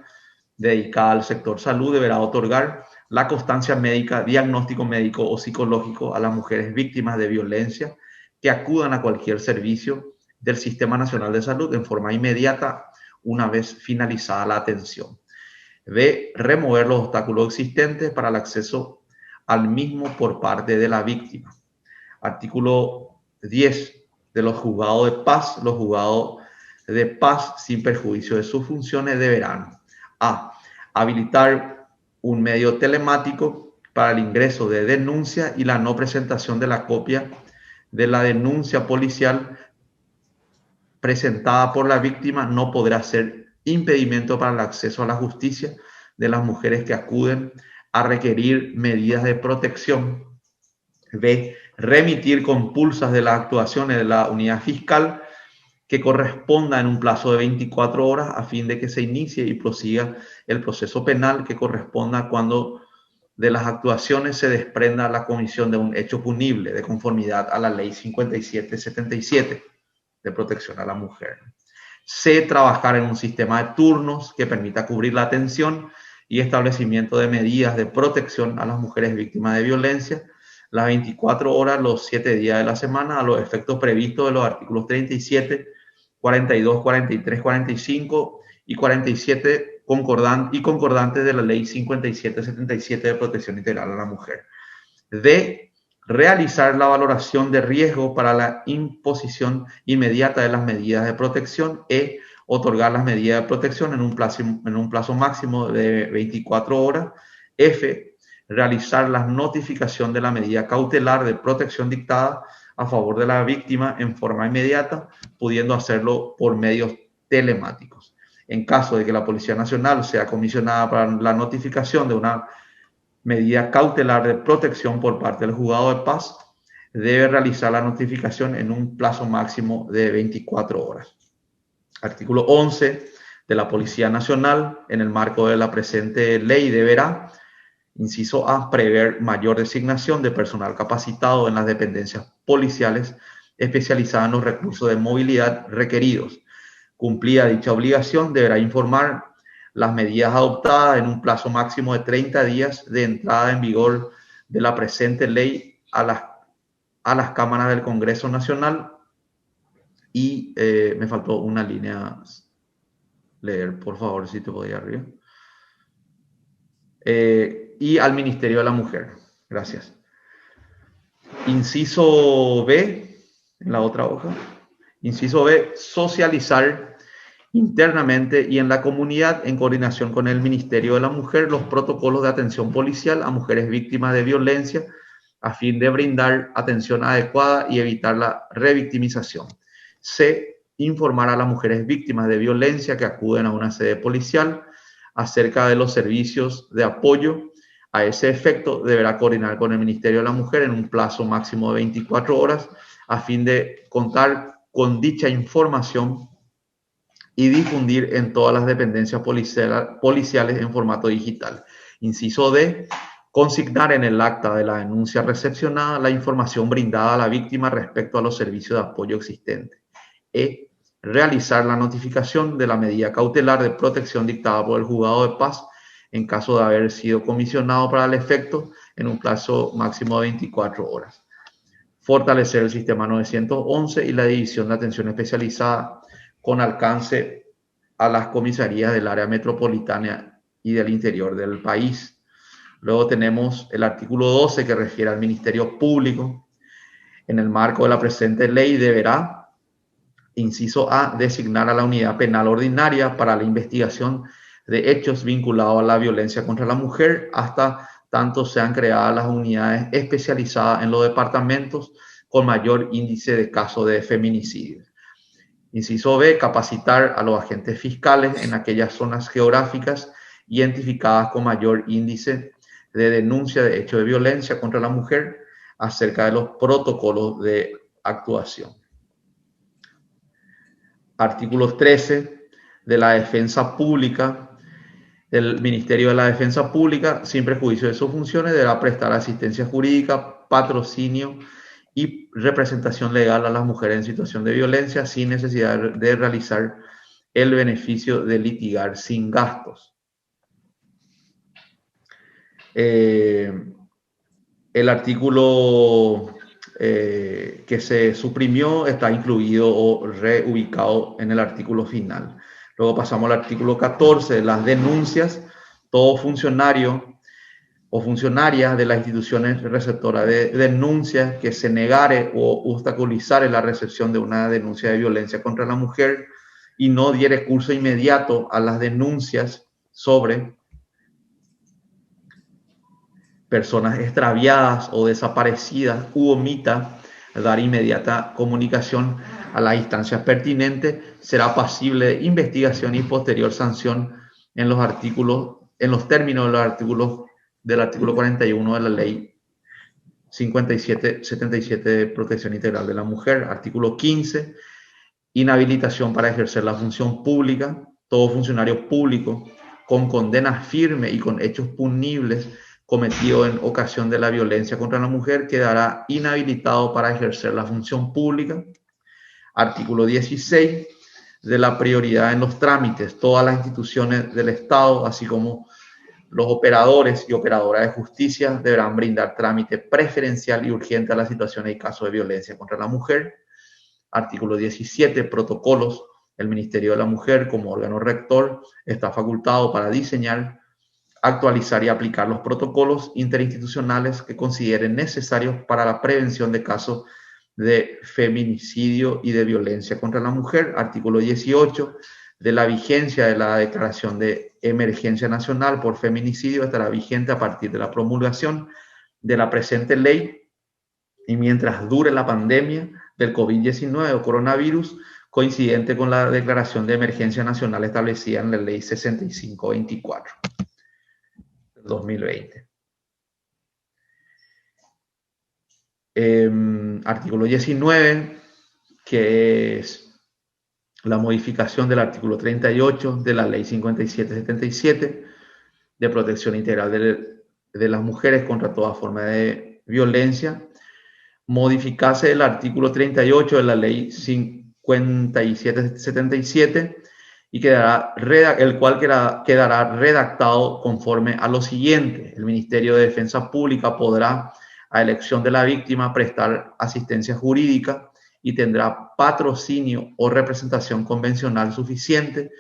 dedicada al sector salud deberá otorgar la constancia médica, diagnóstico médico o psicológico a las mujeres víctimas de violencia que acudan a cualquier servicio del Sistema Nacional de Salud en forma inmediata una vez finalizada la atención. B. Remover los obstáculos existentes para el acceso al mismo por parte de la víctima. Artículo 10 de los juzgados de paz. Los juzgados de paz, sin perjuicio de sus funciones, deberán: A. Habilitar un medio telemático para el ingreso de denuncia y la no presentación de la copia de la denuncia policial presentada por la víctima no podrá ser impedimento para el acceso a la justicia de las mujeres que acuden a requerir medidas de protección. B. Remitir compulsas de las actuaciones de la unidad fiscal que corresponda en un plazo de 24 horas a fin de que se inicie y prosiga el proceso penal que corresponda cuando de las actuaciones se desprenda la comisión de un hecho punible de conformidad a la ley 5777 de protección a la mujer. C. Trabajar en un sistema de turnos que permita cubrir la atención y establecimiento de medidas de protección a las mujeres víctimas de violencia las 24 horas, los 7 días de la semana, a los efectos previstos de los artículos 37, 42, 43, 45 y 47 concordantes de la ley 5777 de protección integral a la mujer. D. Realizar la valoración de riesgo para la imposición inmediata de las medidas de protección. E. Otorgar las medidas de protección en un plazo máximo de 24 horas. F. Realizar la notificación de la medida cautelar de protección dictada a favor de la víctima en forma inmediata, pudiendo hacerlo por medios telemáticos. En caso de que la Policía Nacional sea comisionada para la notificación de una medida cautelar de protección por parte del juzgado de paz, debe realizar la notificación en un plazo máximo de 24 horas. Artículo 11 de la Policía Nacional, en el marco de la presente ley, deberá: inciso A, prever mayor designación de personal capacitado en las dependencias policiales especializadas en los recursos de movilidad requeridos. Cumplida dicha obligación, deberá informar las medidas adoptadas en un plazo máximo de 30 días de entrada en vigor de la presente ley a las cámaras del Congreso Nacional. Y me faltó una línea leer, por favor, si te podía arriba. Y al Ministerio de la Mujer. Gracias. Inciso B, en la otra hoja. Inciso B, socializar internamente y en la comunidad, en coordinación con el Ministerio de la Mujer, los protocolos de atención policial a mujeres víctimas de violencia, a fin de brindar atención adecuada y evitar la revictimización. C, informar a las mujeres víctimas de violencia que acuden a una sede policial acerca de los servicios de apoyo. A ese efecto, deberá coordinar con el Ministerio de la Mujer en un plazo máximo de 24 horas a fin de contar con dicha información y difundir en todas las dependencias policiales en formato digital. Inciso D, consignar en el acta de la denuncia recepcionada la información brindada a la víctima respecto a los servicios de apoyo existentes. E, realizar la notificación de la medida cautelar de protección dictada por el juzgado de paz en caso de haber sido comisionado para el efecto en un plazo máximo de 24 horas. Fortalecer el sistema 911 y la división de atención especializada con alcance a las comisarías del área metropolitana y del interior del país. Luego tenemos el artículo 12 que refiere al Ministerio Público. En el marco de la presente ley deberá, inciso A, designar a la unidad penal ordinaria para la investigación de hechos vinculados a la violencia contra la mujer, hasta tanto sean creadas las unidades especializadas en los departamentos con mayor índice de casos de feminicidio. Inciso B, capacitar a los agentes fiscales en aquellas zonas geográficas identificadas con mayor índice de denuncia de hechos de violencia contra la mujer acerca de los protocolos de actuación. Artículo 13 de la Defensa Pública. El Ministerio de la Defensa Pública, sin perjuicio de sus funciones, deberá prestar asistencia jurídica, patrocinio y representación legal a las mujeres en situación de violencia sin necesidad de realizar el beneficio de litigar sin gastos. El artículo que se suprimió está incluido o reubicado en el artículo final. Luego pasamos al artículo 14, las denuncias. Todo funcionario o funcionaria de las instituciones receptoras de denuncias que se negare o obstaculizare la recepción de una denuncia de violencia contra la mujer y no diere curso inmediato a las denuncias sobre personas extraviadas o desaparecidas u omita dar inmediata comunicación a las instancias pertinentes, será pasible de investigación y posterior sanción en los términos de los artículos del artículo 41 de la Ley 5777 de Protección Integral de la Mujer. Artículo 15, inhabilitación para ejercer la función pública. Todo funcionario público con condena firme y con hechos punibles cometido en ocasión de la violencia contra la mujer quedará inhabilitado para ejercer la función pública. Artículo 16, de la prioridad en los trámites. Todas las instituciones del Estado, así como los operadores y operadoras de justicia, deberán brindar trámite preferencial y urgente a las situaciones y casos de violencia contra la mujer. Artículo 17, protocolos. El Ministerio de la Mujer, como órgano rector, está facultado para diseñar, actualizar y aplicar los protocolos interinstitucionales que consideren necesarios para la prevención de casos de feminicidio y de violencia contra la mujer. Artículo 18, de la vigencia de la declaración de emergencia nacional por feminicidio estará vigente a partir de la promulgación de la presente ley y mientras dure la pandemia del COVID-19 o coronavirus, coincidente con la declaración de emergencia nacional establecida en la ley 6524 del 2020. Artículo 19, que es la modificación del artículo 38 de la ley 5777 de protección integral de las mujeres contra toda forma de violencia. Modificase el artículo 38 de la ley 5777 y el cual quedará redactado conforme a lo siguiente. El Ministerio de Defensa Pública podrá, a elección de la víctima, prestar asistencia jurídica y tendrá patrocinio o representación convencional suficiente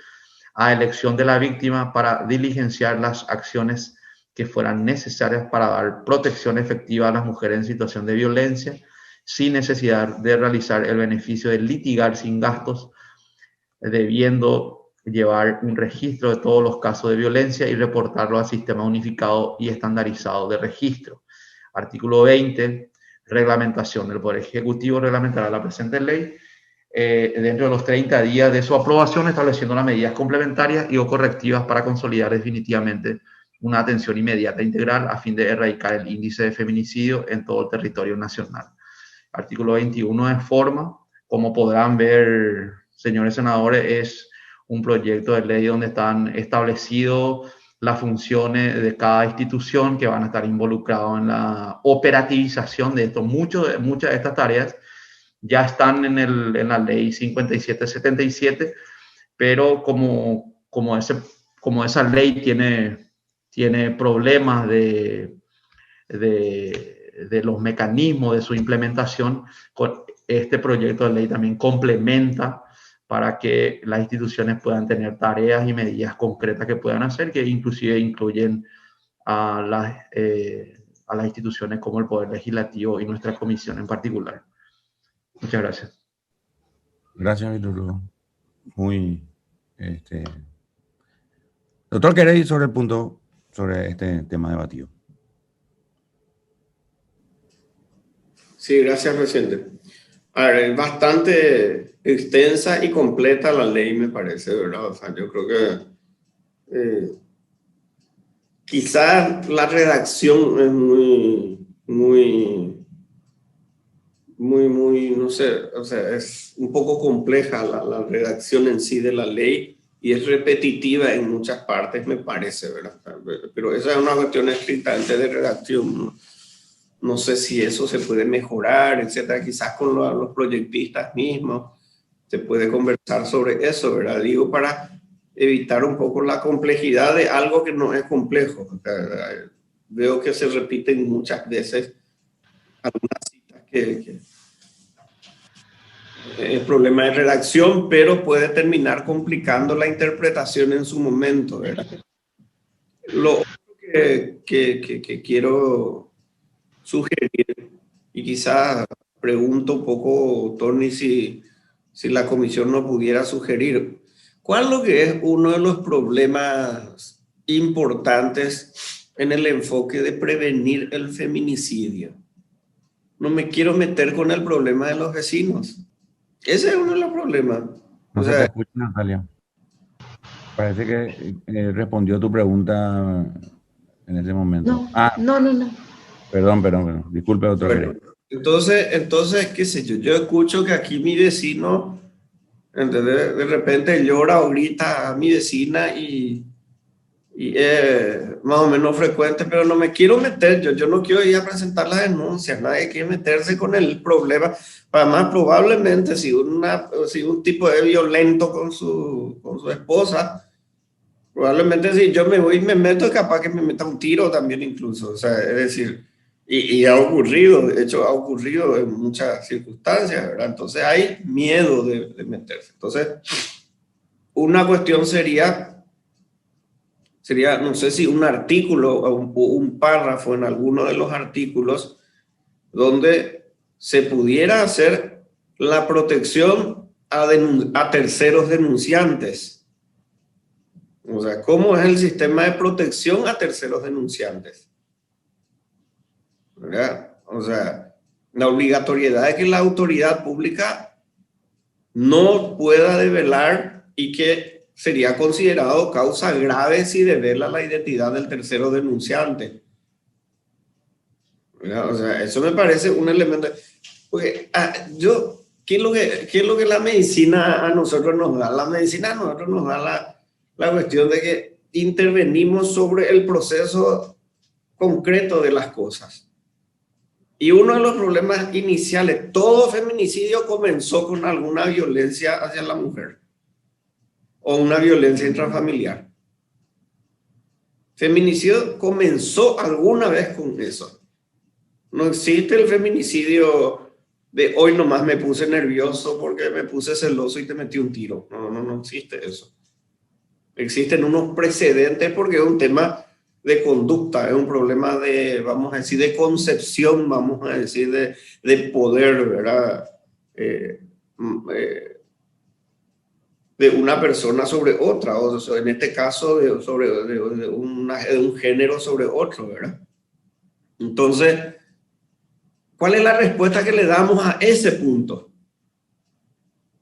a elección de la víctima para diligenciar las acciones que fueran necesarias para dar protección efectiva a las mujeres en situación de violencia, sin necesidad de realizar el beneficio de litigar sin gastos, debiendo llevar un registro de todos los casos de violencia y reportarlo al sistema unificado y estandarizado de registro. Artículo 20, reglamentación. El Poder Ejecutivo reglamentará la presente ley dentro de los 30 días de su aprobación, estableciendo las medidas complementarias y o correctivas para consolidar definitivamente una atención inmediata e integral a fin de erradicar el índice de feminicidio en todo el territorio nacional. Artículo 21 de forma. Como podrán ver, señores senadores, es un proyecto de ley donde están establecidos las funciones de cada institución que van a estar involucrados en la operativización de esto. Muchas de estas tareas ya están en la ley 5777, pero como esa ley tiene problemas de los mecanismos de su implementación, este proyecto de ley también complementa para que las instituciones puedan tener tareas y medidas concretas que puedan hacer, que inclusive incluyen a las instituciones como el Poder Legislativo y nuestra comisión en particular. Muchas gracias. Gracias, Víctor Hugo. Doctor, ¿queréis sobre el punto, sobre este tema debatido? Sí, gracias, presidente. A ver, es bastante extensa y completa la ley, me parece, ¿verdad? O sea, yo creo que quizás la redacción es muy, no sé, o sea, es un poco compleja la redacción en sí de la ley y es repetitiva en muchas partes, me parece, ¿verdad? Pero esa es una cuestión estrictamente de redacción, ¿no? No sé si eso se puede mejorar, etcétera. Quizás con los proyectistas mismos se puede conversar sobre eso, ¿verdad? Digo, para evitar un poco la complejidad de algo que no es complejo. Veo que se repiten muchas veces algunas citas que problema de redacción, pero puede terminar complicando la interpretación en su momento, ¿verdad? Lo que quiero sugerir, y quizás pregunto un poco, Tony, si la comisión no pudiera sugerir, ¿cuál es lo que es uno de los problemas importantes en el enfoque de prevenir el feminicidio? No me quiero meter con el problema de los vecinos. Ese es uno de los problemas. No se te escucha, Natalia. Parece que respondió tu pregunta en ese momento. No. Perdón. Disculpe, doctor. Bueno, entonces, qué sé yo escucho que aquí mi vecino, de repente llora o grita a mi vecina y es más o menos frecuente, pero no me quiero meter, yo no quiero ir a presentar la denuncia, nadie quiere meterse con el problema. Además, probablemente si un tipo es violento con su esposa, probablemente si yo me voy y me meto, es capaz que me meta un tiro también incluso. O sea, es decir, y ha ocurrido, de hecho ha ocurrido en muchas circunstancias, ¿verdad? Entonces hay miedo de meterse. Entonces, una cuestión sería, no sé si un artículo o un párrafo en alguno de los artículos donde se pudiera hacer la protección a terceros denunciantes. O sea, ¿cómo es el sistema de protección a terceros denunciantes? ¿Verdad? O sea, la obligatoriedad de que la autoridad pública no pueda develar y que sería considerado causa grave si devela la identidad del tercero denunciante. ¿Verdad? O sea, eso me parece un elemento. Porque ¿qué es lo que la medicina a nosotros nos da? La medicina a nosotros nos da la cuestión de que intervenimos sobre el proceso concreto de las cosas. Y uno de los problemas iniciales, todo feminicidio comenzó con alguna violencia hacia la mujer o una violencia intrafamiliar. Feminicidio comenzó alguna vez con eso. No existe el feminicidio de hoy nomás me puse nervioso porque me puse celoso y te metí un tiro. No existe eso. Existen unos precedentes porque es un tema de conducta, es un problema de, vamos a decir, de concepción, vamos a decir, de poder, ¿verdad? De una persona sobre otra, o sea, en este caso de un género sobre otro, ¿verdad? Entonces, ¿cuál es la respuesta que le damos a ese punto?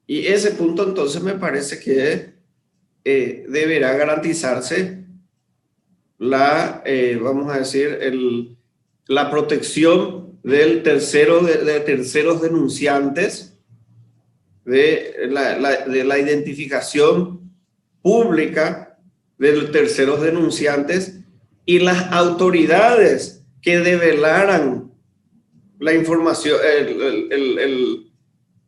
Y ese punto entonces me parece que deberá garantizarse vamos a decir, la protección del de terceros denunciantes, de la identificación pública de terceros denunciantes y las autoridades que develaran la información,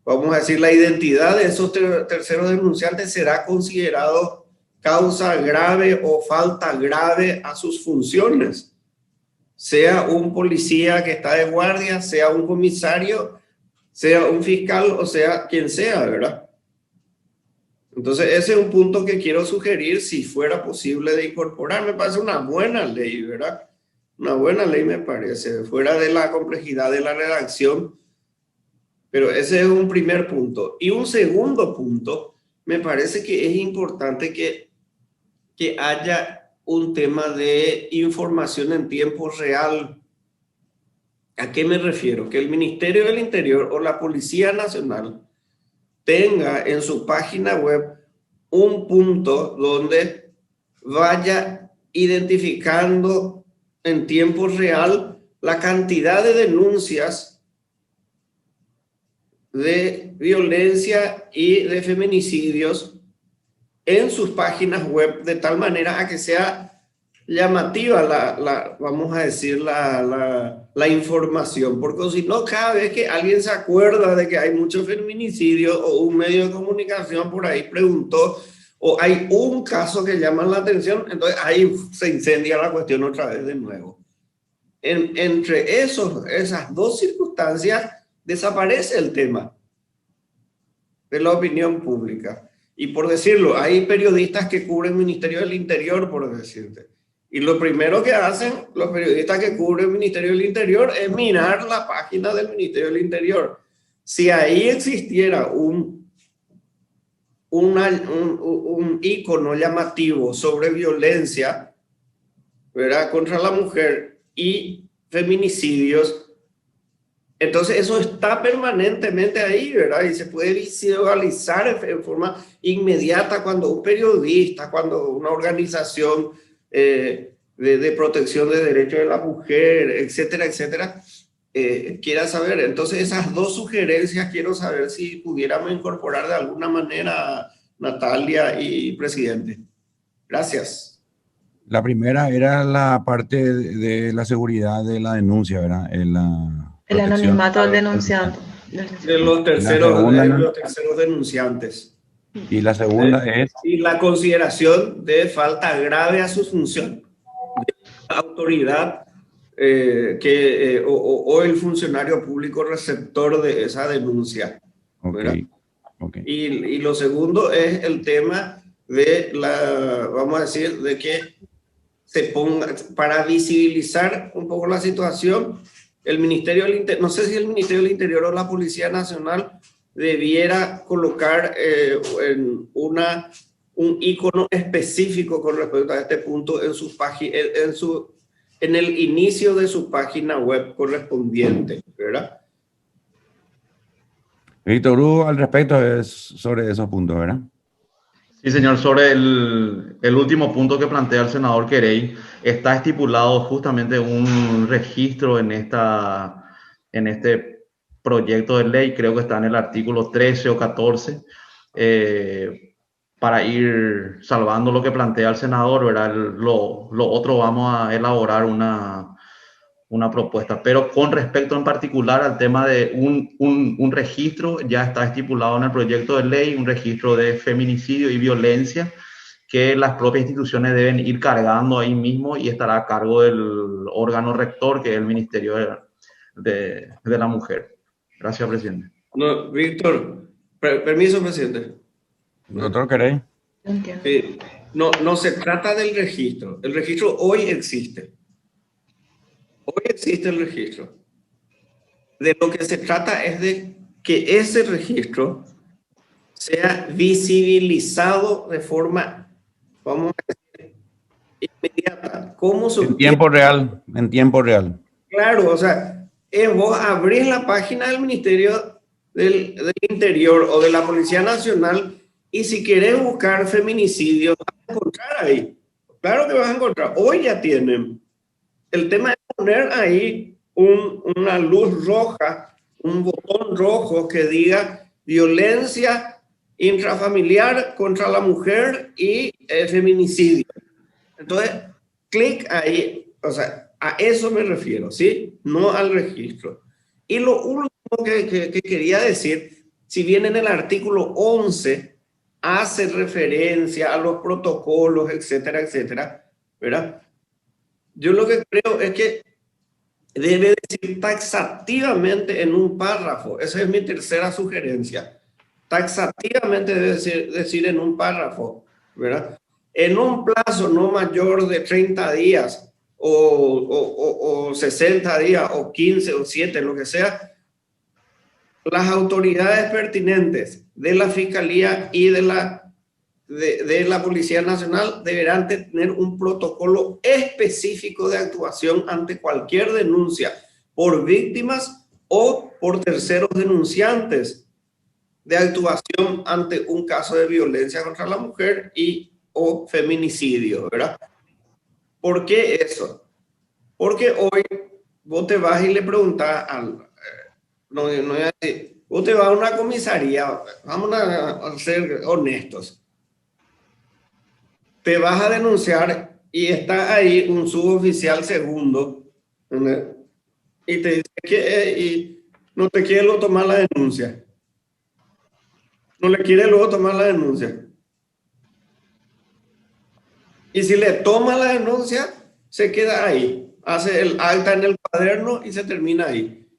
vamos a decir, la identidad de esos terceros denunciantes será considerado causa grave o falta grave a sus funciones, sea un policía que está de guardia, sea un comisario, sea un fiscal o sea quien sea, ¿verdad? Entonces ese es un punto que quiero sugerir si fuera posible de incorporar. Me parece una buena ley, ¿verdad? Una buena ley me parece, fuera de la complejidad de la redacción, pero ese es un primer punto. Y un segundo punto, me parece que es importante que haya un tema de información en tiempo real. ¿A qué me refiero? Que el Ministerio del Interior o la Policía Nacional tenga en su página web un punto donde vaya identificando en tiempo real la cantidad de denuncias de violencia y de feminicidios en sus páginas web, de tal manera a que sea llamativa vamos a decir, la información, porque si no, cada vez que alguien se acuerda de que hay mucho feminicidio o un medio de comunicación por ahí preguntó o hay un caso que llama la atención, entonces ahí se incendia la cuestión otra vez de nuevo. Entre esas dos circunstancias desaparece el tema. de la opinión pública. Y por decirlo, hay periodistas que cubren el Ministerio del Interior, por decirte. Y lo primero que hacen los periodistas que cubren el Ministerio del Interior es mirar la página del Ministerio del Interior. Si ahí existiera un ícono llamativo sobre violencia, ¿verdad?, contra la mujer y feminicidios, entonces eso está permanentemente ahí, ¿verdad? Y se puede visualizar en forma inmediata cuando un periodista, cuando una organización de protección de derechos de la mujer, etcétera, etcétera, quiera saber. Entonces esas dos sugerencias quiero saber si pudiéramos incorporar de alguna manera, Natalia y presidente. Gracias. La primera era la parte de la seguridad de la denuncia, ¿verdad? El anonimato del denunciante. De los terceros denunciantes. Y la segunda es... Y la consideración de falta grave a su función. De la autoridad o el funcionario público receptor de esa denuncia. Okay. Y lo segundo es el tema de vamos a decir, de que se ponga, para visibilizar un poco la situación, el Ministerio del Interior, no sé si el Ministerio del Interior o la Policía Nacional debiera colocar un icono específico con respecto a este punto en sus páginas, en el inicio de su página web correspondiente, ¿verdad? Víctor Hugo, al respecto es sobre esos puntos, ¿verdad? Sí, señor. Sobre el último punto que plantea el senador Querey, está estipulado justamente un registro en este proyecto de ley, creo que está en el artículo 13 o 14, para ir salvando lo que plantea el senador, ¿verdad? Lo otro vamos a elaborar una propuesta, pero con respecto en particular al tema de un registro, ya está estipulado en el proyecto de ley, un registro de feminicidio y violencia que las propias instituciones deben ir cargando ahí mismo y estará a cargo del órgano rector, que es el Ministerio de la Mujer. Gracias, presidente. No, Víctor, permiso, presidente. Doctor Querey. No se trata del registro. El registro hoy existe. Hoy existe el registro. De lo que se trata es de que ese registro sea visibilizado de forma, vamos a decir, inmediata. ¿Cómo en tiempo real, en tiempo real. Claro, o sea, vos abrís la página del Ministerio del Interior o de la Policía Nacional y si querés buscar feminicidios, vas a encontrar ahí. Claro que vas a encontrar. Hoy ya tienen. El tema es poner ahí una luz roja, un botón rojo que diga violencia intrafamiliar contra la mujer y feminicidio. Entonces, clic ahí, o sea, a eso me refiero, ¿sí? No al registro. Y lo último que quería decir, si bien en el artículo 11 hace referencia a los protocolos, etcétera, etcétera, ¿verdad? Yo lo que creo es que debe decir taxativamente en un párrafo. Esa es mi tercera sugerencia. Taxativamente debe decir en un párrafo, ¿verdad? En un plazo no mayor de 30 días o 60 días o 15 o 7, lo que sea, las autoridades pertinentes de la Fiscalía y de la Policía Nacional deberán tener un protocolo específico de actuación ante cualquier denuncia por víctimas o por terceros denunciantes de actuación ante un caso de violencia contra la mujer o feminicidio, ¿verdad? ¿Por qué eso? Porque hoy vos te vas y le preguntas vos te vas a una comisaría, vamos a ser honestos. Te vas a denunciar y está ahí un suboficial segundo, ¿verdad? Y te dice que no te quiere luego tomar la denuncia. No le quiere luego tomar la denuncia. Y si le toma la denuncia, se queda ahí. Hace el acta en el cuaderno y se termina ahí.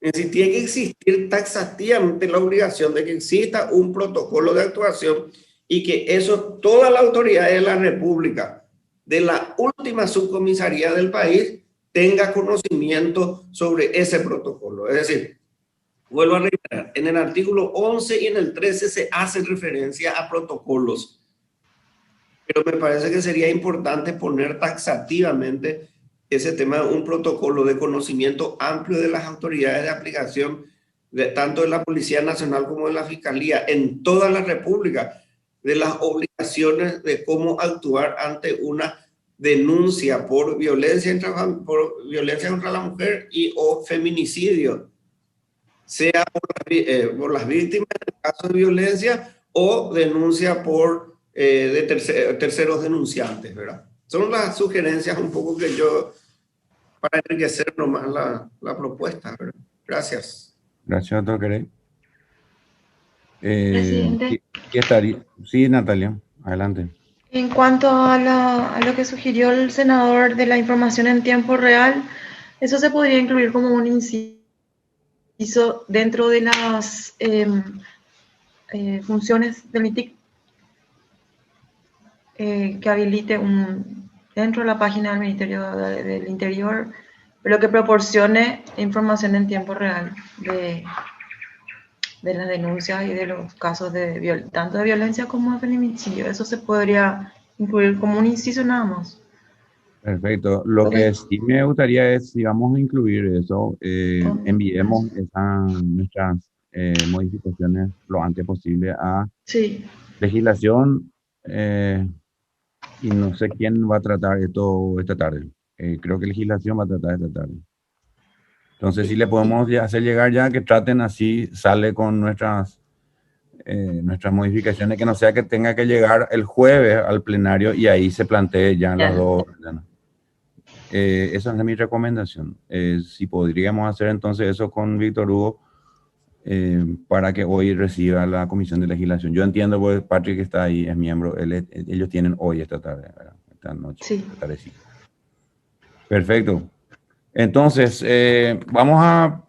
Es decir, tiene que existir taxativamente la obligación de que exista un protocolo de actuación y que eso, todas las autoridades de la República, de la última subcomisaría del país, tenga conocimiento sobre ese protocolo. Es decir, vuelvo a reiterar, en el artículo 11 y en el 13 se hace referencia a protocolos, pero me parece que sería importante poner taxativamente ese tema de un protocolo de conocimiento amplio de las autoridades de aplicación, tanto de la Policía Nacional como de la Fiscalía, en toda la República, de las obligaciones de cómo actuar ante una denuncia por violencia contra la mujer y o feminicidio, sea por las víctimas en el caso de violencia o denuncia por terceros denunciantes, ¿verdad? Son las sugerencias un poco que yo, para enriquecer nomás la propuesta, ¿verdad? Gracias. Gracias, doctor Querey. Presidente. ¿Qué estaría? Sí, Natalia, adelante. En cuanto a lo que sugirió el senador de la información en tiempo real, eso se podría incluir como un inciso dentro de las funciones del MITIC, que habilite dentro de la página del Ministerio del Interior, pero que proporcione información en tiempo real de las denuncias y de los casos tanto de violencia como de feminicidio. Eso se podría incluir como un inciso nada más. Perfecto. Lo que sí me gustaría es, si vamos a incluir eso, enviemos nuestras modificaciones lo antes posible a Sí. legislación, y no sé quién va a tratar esto esta tarde. Creo que legislación va a tratar esta tarde. Entonces, si le podemos hacer llegar ya que traten así, sale con nuestras modificaciones, que no sea que tenga que llegar el jueves al plenario y ahí se plantee ya las dos. Esa es mi recomendación. Si podríamos hacer entonces eso con Víctor Hugo, para que hoy reciba la comisión de legislación. Yo entiendo, porque Patrick está ahí, es miembro, ellos tienen hoy esta tarde, ¿verdad? Esta noche, sí. esta tardecita. Perfecto. Entonces, vamos a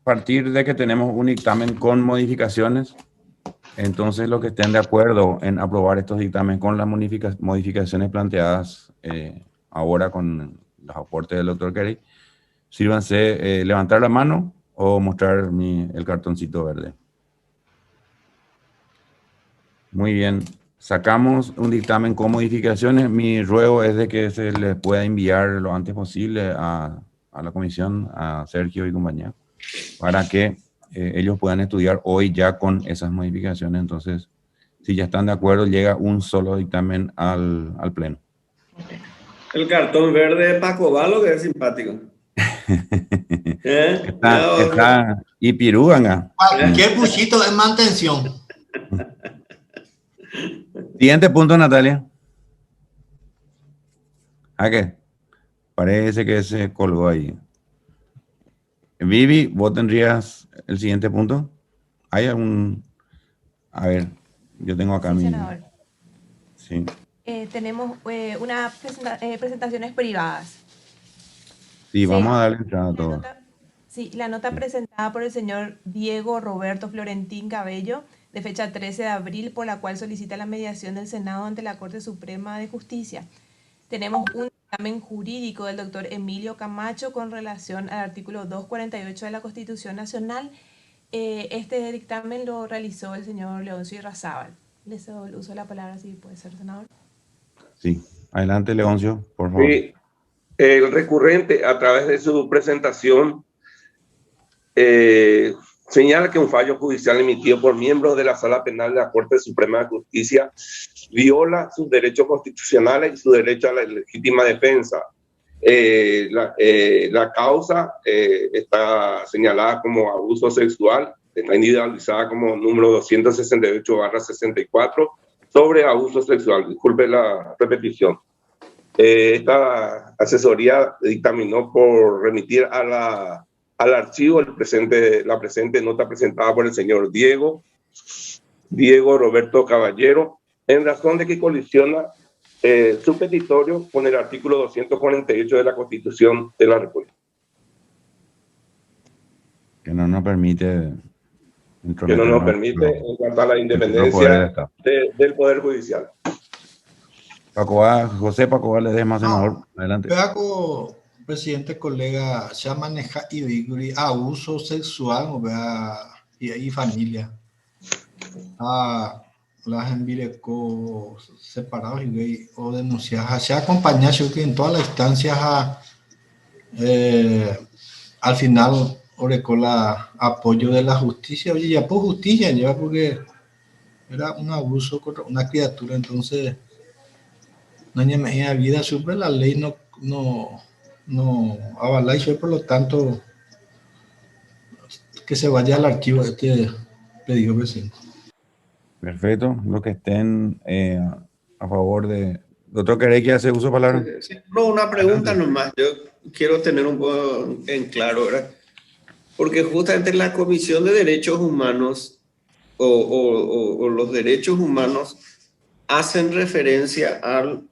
partir de que tenemos un dictamen con modificaciones. Entonces, los que estén de acuerdo en aprobar estos dictámenes con las modificaciones planteadas ahora con los aportes del doctor Querey, sírvanse levantar la mano o mostrar el cartoncito verde. Muy bien. Sacamos un dictamen con modificaciones. Mi ruego es de que se les pueda enviar lo antes posible a la comisión, a Sergio y compañía, para que ellos puedan estudiar hoy ya con esas modificaciones. Entonces, si ya están de acuerdo, llega un solo dictamen al pleno. El cartón verde de Paco Valo, que es simpático. Está y pirúganga. Cualquier puchito es mantención. Siguiente punto, Natalia. ¿A qué? Parece que se colgó ahí. Vivi, ¿vos tendrías el siguiente punto? ¿Hay algún...? A ver, yo tengo acá mi... Senador. Sí. Tenemos unas presentaciones privadas. Sí, vamos a darle entrada a todo. Sí, la nota presentada por el señor Diego Roberto Florentín Cabello, de fecha 13 de abril, por la cual solicita la mediación del Senado ante la Corte Suprema de Justicia. Tenemos un dictamen jurídico del doctor Emilio Camacho con relación al artículo 248 de la Constitución Nacional. Este dictamen lo realizó el señor Leoncio Irrazábal. Les doy el uso de la palabra, si puede ser, senador. Sí, adelante, Leoncio, por favor. Sí, el recurrente, a través de su presentación, señala que un fallo judicial emitido por miembros de la Sala Penal de la Corte Suprema de Justicia viola sus derechos constitucionales y su derecho a la legítima defensa. La causa está señalada como abuso sexual, está individualizada como número 268/64 sobre abuso sexual. Disculpe la repetición. Esta asesoría dictaminó por remitir al archivo la presente nota presentada por el señor Diego Roberto Caballero, en razón de que colisiona su petitorio con el artículo 248 de la Constitución de la República. Que no nos permite que no nos permite en cuanto a la independencia del Poder Judicial. José Pacoa, le más senador. Adelante. Veaco, presidente, colega, se maneja y abuso sexual y familia. Las envireco separados y gay o denunciadas. Se acompaña que en todas las instancias al final con la apoyo de la justicia. Oye, ya por justicia, ya porque era un abuso contra una criatura, entonces no hay medida de vida sobre la ley no avala y por lo tanto que se vaya al archivo este pedido, presidente. Perfecto, los que estén a favor de... ¿Doctor Querey quiere hacer uso de palabra? Sí, no, una pregunta nomás. Yo quiero tener un poco en claro, ¿verdad? Porque justamente la Comisión de Derechos Humanos o los derechos humanos hacen referencia al,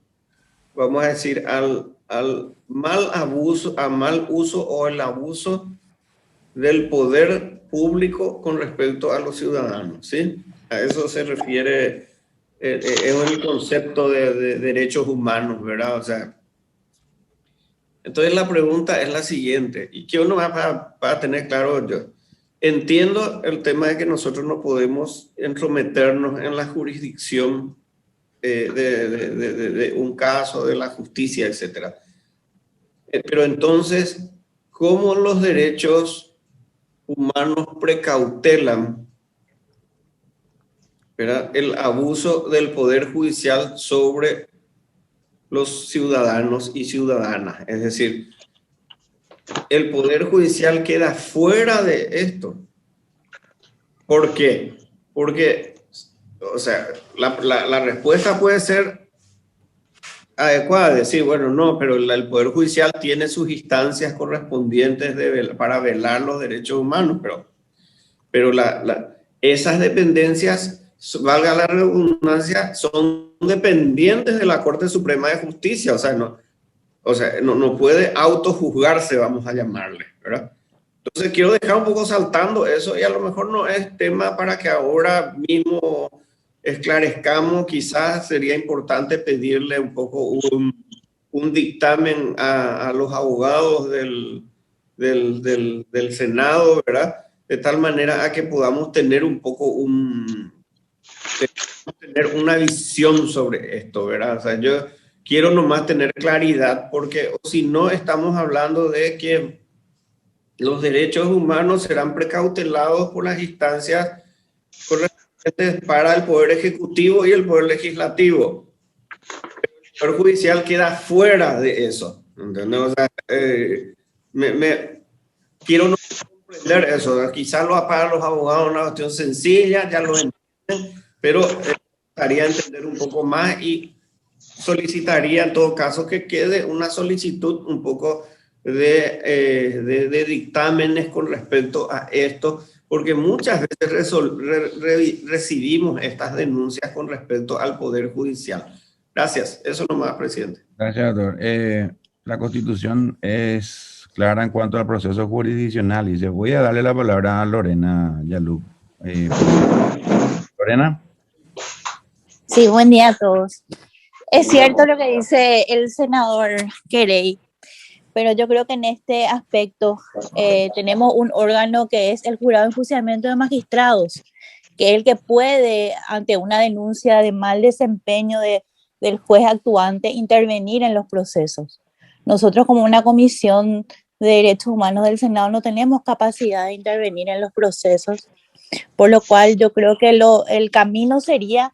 vamos a decir, al mal uso o el abuso del poder público con respecto a los ciudadanos, ¿sí? A eso se refiere el concepto de derechos humanos, ¿verdad? O sea, entonces la pregunta es la siguiente, y que uno va a tener claro yo. Entiendo el tema de que nosotros no podemos entrometernos en la jurisdicción de un caso, de la justicia, etc. Pero entonces, ¿cómo los derechos humanos precautelan, ¿verdad?, el abuso del Poder Judicial sobre los ciudadanos y ciudadanas? Es decir, el Poder Judicial queda fuera de esto. ¿Por qué? Porque, o sea, la respuesta puede ser adecuada, decir, bueno, no, pero el Poder Judicial tiene sus instancias correspondientes para velar los derechos humanos, pero esas dependencias, valga la redundancia, son dependientes de la Corte Suprema de Justicia, o sea, no puede autojuzgarse, vamos a llamarle, ¿verdad? Entonces quiero dejar un poco saltando eso, y a lo mejor no es tema para que ahora mismo esclarezcamos. Quizás sería importante pedirle un poco un dictamen a los abogados del Senado, ¿verdad? De tal manera a que podamos tener un poco tener una visión sobre esto, ¿verdad? O sea, yo quiero nomás tener claridad, porque si no estamos hablando de que los derechos humanos serán precautelados por las instancias correspondientes para el Poder Ejecutivo y el Poder Legislativo. El Poder Judicial queda fuera de eso, ¿entendés? O sea, quiero no comprender eso. Quizás para los abogados una cuestión sencilla, ya lo entienden, pero gustaría entender un poco más y solicitaría en todo caso que quede una solicitud un poco de dictámenes con respecto a esto, porque muchas veces recibimos estas denuncias con respecto al Poder Judicial. Gracias. Eso nomás, presidente. Gracias, doctor. La Constitución es clara en cuanto al proceso jurisdiccional, y voy a darle la palabra a Lorena Yalup. Lorena. Sí, buen día a todos. Es cierto lo que dice el senador Querey, pero yo creo que en este aspecto tenemos un órgano que es el Jurado de Enjuiciamiento de Magistrados, que es el que puede, ante una denuncia de mal desempeño del juez actuante, intervenir en los procesos. Nosotros, como una comisión de derechos humanos del Senado, no tenemos capacidad de intervenir en los procesos, por lo cual yo creo que el camino sería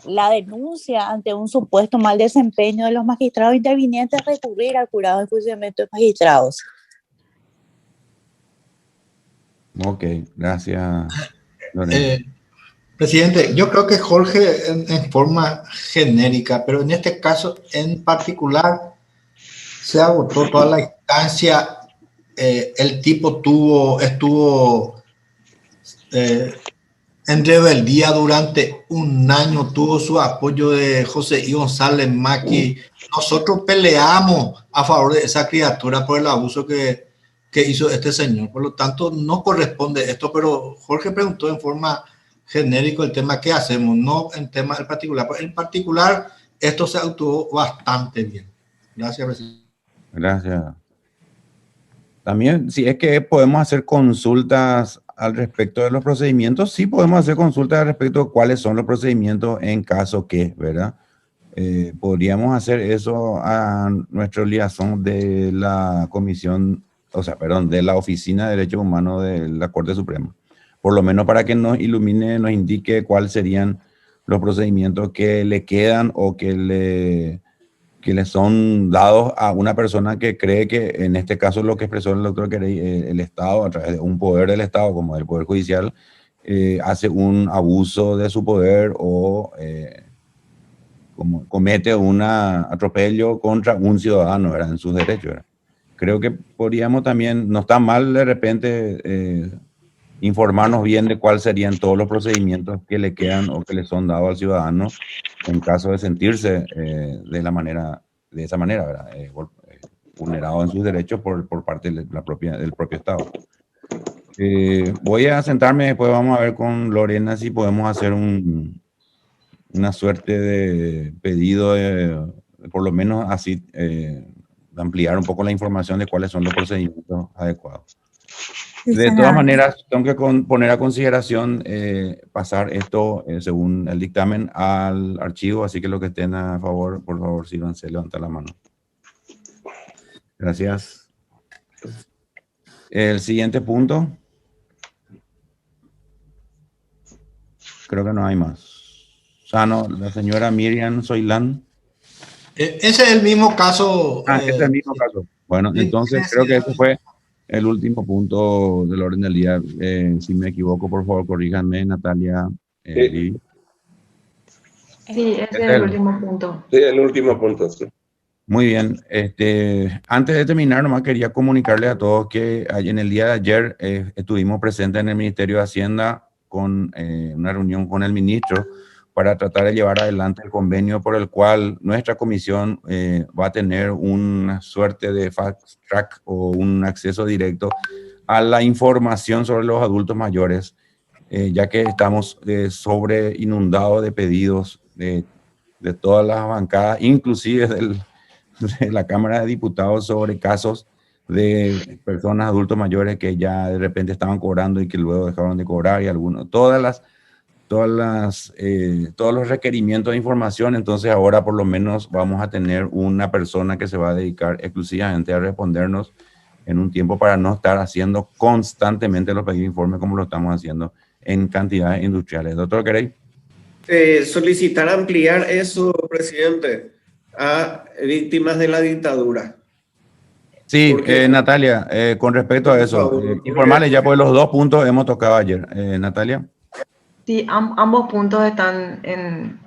la denuncia ante un supuesto mal desempeño de los magistrados intervinientes, recurrir al Jurado de Enjuiciamiento de Magistrados. Ok, gracias, Presidente, yo creo que Jorge en forma genérica, pero en este caso en particular se agotó toda la instancia. El tipo estuvo en rebeldía durante un año, tuvo su apoyo de José I. González Maqui. Nosotros peleamos a favor de esa criatura por el abuso que que hizo este señor. Por lo tanto, no corresponde esto, pero Jorge preguntó en forma genérica el tema ¿qué hacemos? No en tema en particular. En particular, esto se actuó bastante bien. Gracias, presidente. Gracias. También, si es que podemos hacer consultas al respecto de los procedimientos, sí podemos hacer consultas al respecto de cuáles son los procedimientos en caso que, ¿verdad? Podríamos hacer eso a nuestro liaison de la comisión, o sea, perdón, de la Oficina de Derechos Humanos de la Corte Suprema. Por lo menos para que nos ilumine, nos indique cuáles serían los procedimientos que le quedan o que le son dados a una persona que cree que, en este caso lo que expresó el doctor Querey, el Estado, a través de un poder del Estado, como el Poder Judicial, hace un abuso de su poder o como comete un atropello contra un ciudadano, ¿verdad? En sus derechos, ¿verdad? Creo que podríamos también, no está mal de repente informarnos bien de cuáles serían todos los procedimientos que le quedan o que le son dados al ciudadano en caso de sentirse de esa manera, ¿verdad? Vulnerado en sus derechos por parte del propio Estado. Voy a sentarme, después vamos a ver con Lorena si podemos hacer una suerte de pedido, por lo menos así, de ampliar un poco la información de cuáles son los procedimientos adecuados. De todas maneras, tengo que poner a consideración pasar esto, según el dictamen, al archivo, así que los que estén a favor, por favor, sírvanse, levantar la mano. Gracias. El siguiente punto. Creo que no hay más. Sano, la señora Miriam Soilán. Ese es el mismo caso. Ese es el mismo caso. Bueno, entonces creo que ese fue el último punto del orden del día. Si me equivoco, por favor, corríjanme, Natalia. Sí, ese es el último punto. Sí, el último punto, sí. Muy bien. Antes de terminar, nomás quería comunicarles a todos que en el día de ayer estuvimos presentes en el Ministerio de Hacienda con una reunión con el ministro para tratar de llevar adelante el convenio por el cual nuestra comisión va a tener una suerte de fast track o un acceso directo a la información sobre los adultos mayores, ya que estamos sobre inundados de pedidos de todas las bancadas, inclusive de la Cámara de Diputados, sobre casos de personas adultos mayores que ya de repente estaban cobrando y que luego dejaron de cobrar, y algunos, todos los requerimientos de información. Entonces ahora por lo menos vamos a tener una persona que se va a dedicar exclusivamente a respondernos en un tiempo para no estar haciendo constantemente los pedidos de informe como lo estamos haciendo en cantidades industriales. Doctor Querey. Solicitar ampliar eso, presidente, a víctimas de la dictadura. Sí, Natalia, con respecto a eso, informarles ya, pues los dos puntos hemos tocado ayer. Natalia. Sí, ambos puntos están en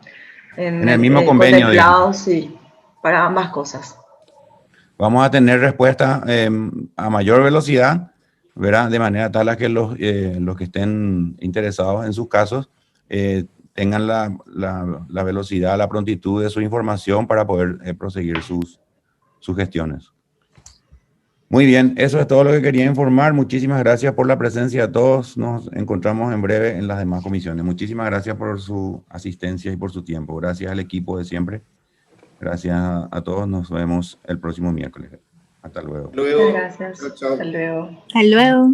el mismo convenio. Sí, para ambas cosas. Vamos a tener respuesta a mayor velocidad, ¿verdad? De manera tal a que los que estén interesados en sus casos tengan la velocidad, la prontitud de su información para poder proseguir sus gestiones. Muy bien, eso es todo lo que quería informar. Muchísimas gracias por la presencia de todos. Nos encontramos en breve en las demás comisiones. Muchísimas gracias por su asistencia y por su tiempo. Gracias al equipo de siempre. Gracias a todos. Nos vemos el próximo miércoles. Hasta luego. Muchas gracias. Chao, chao. Hasta luego. Hasta luego.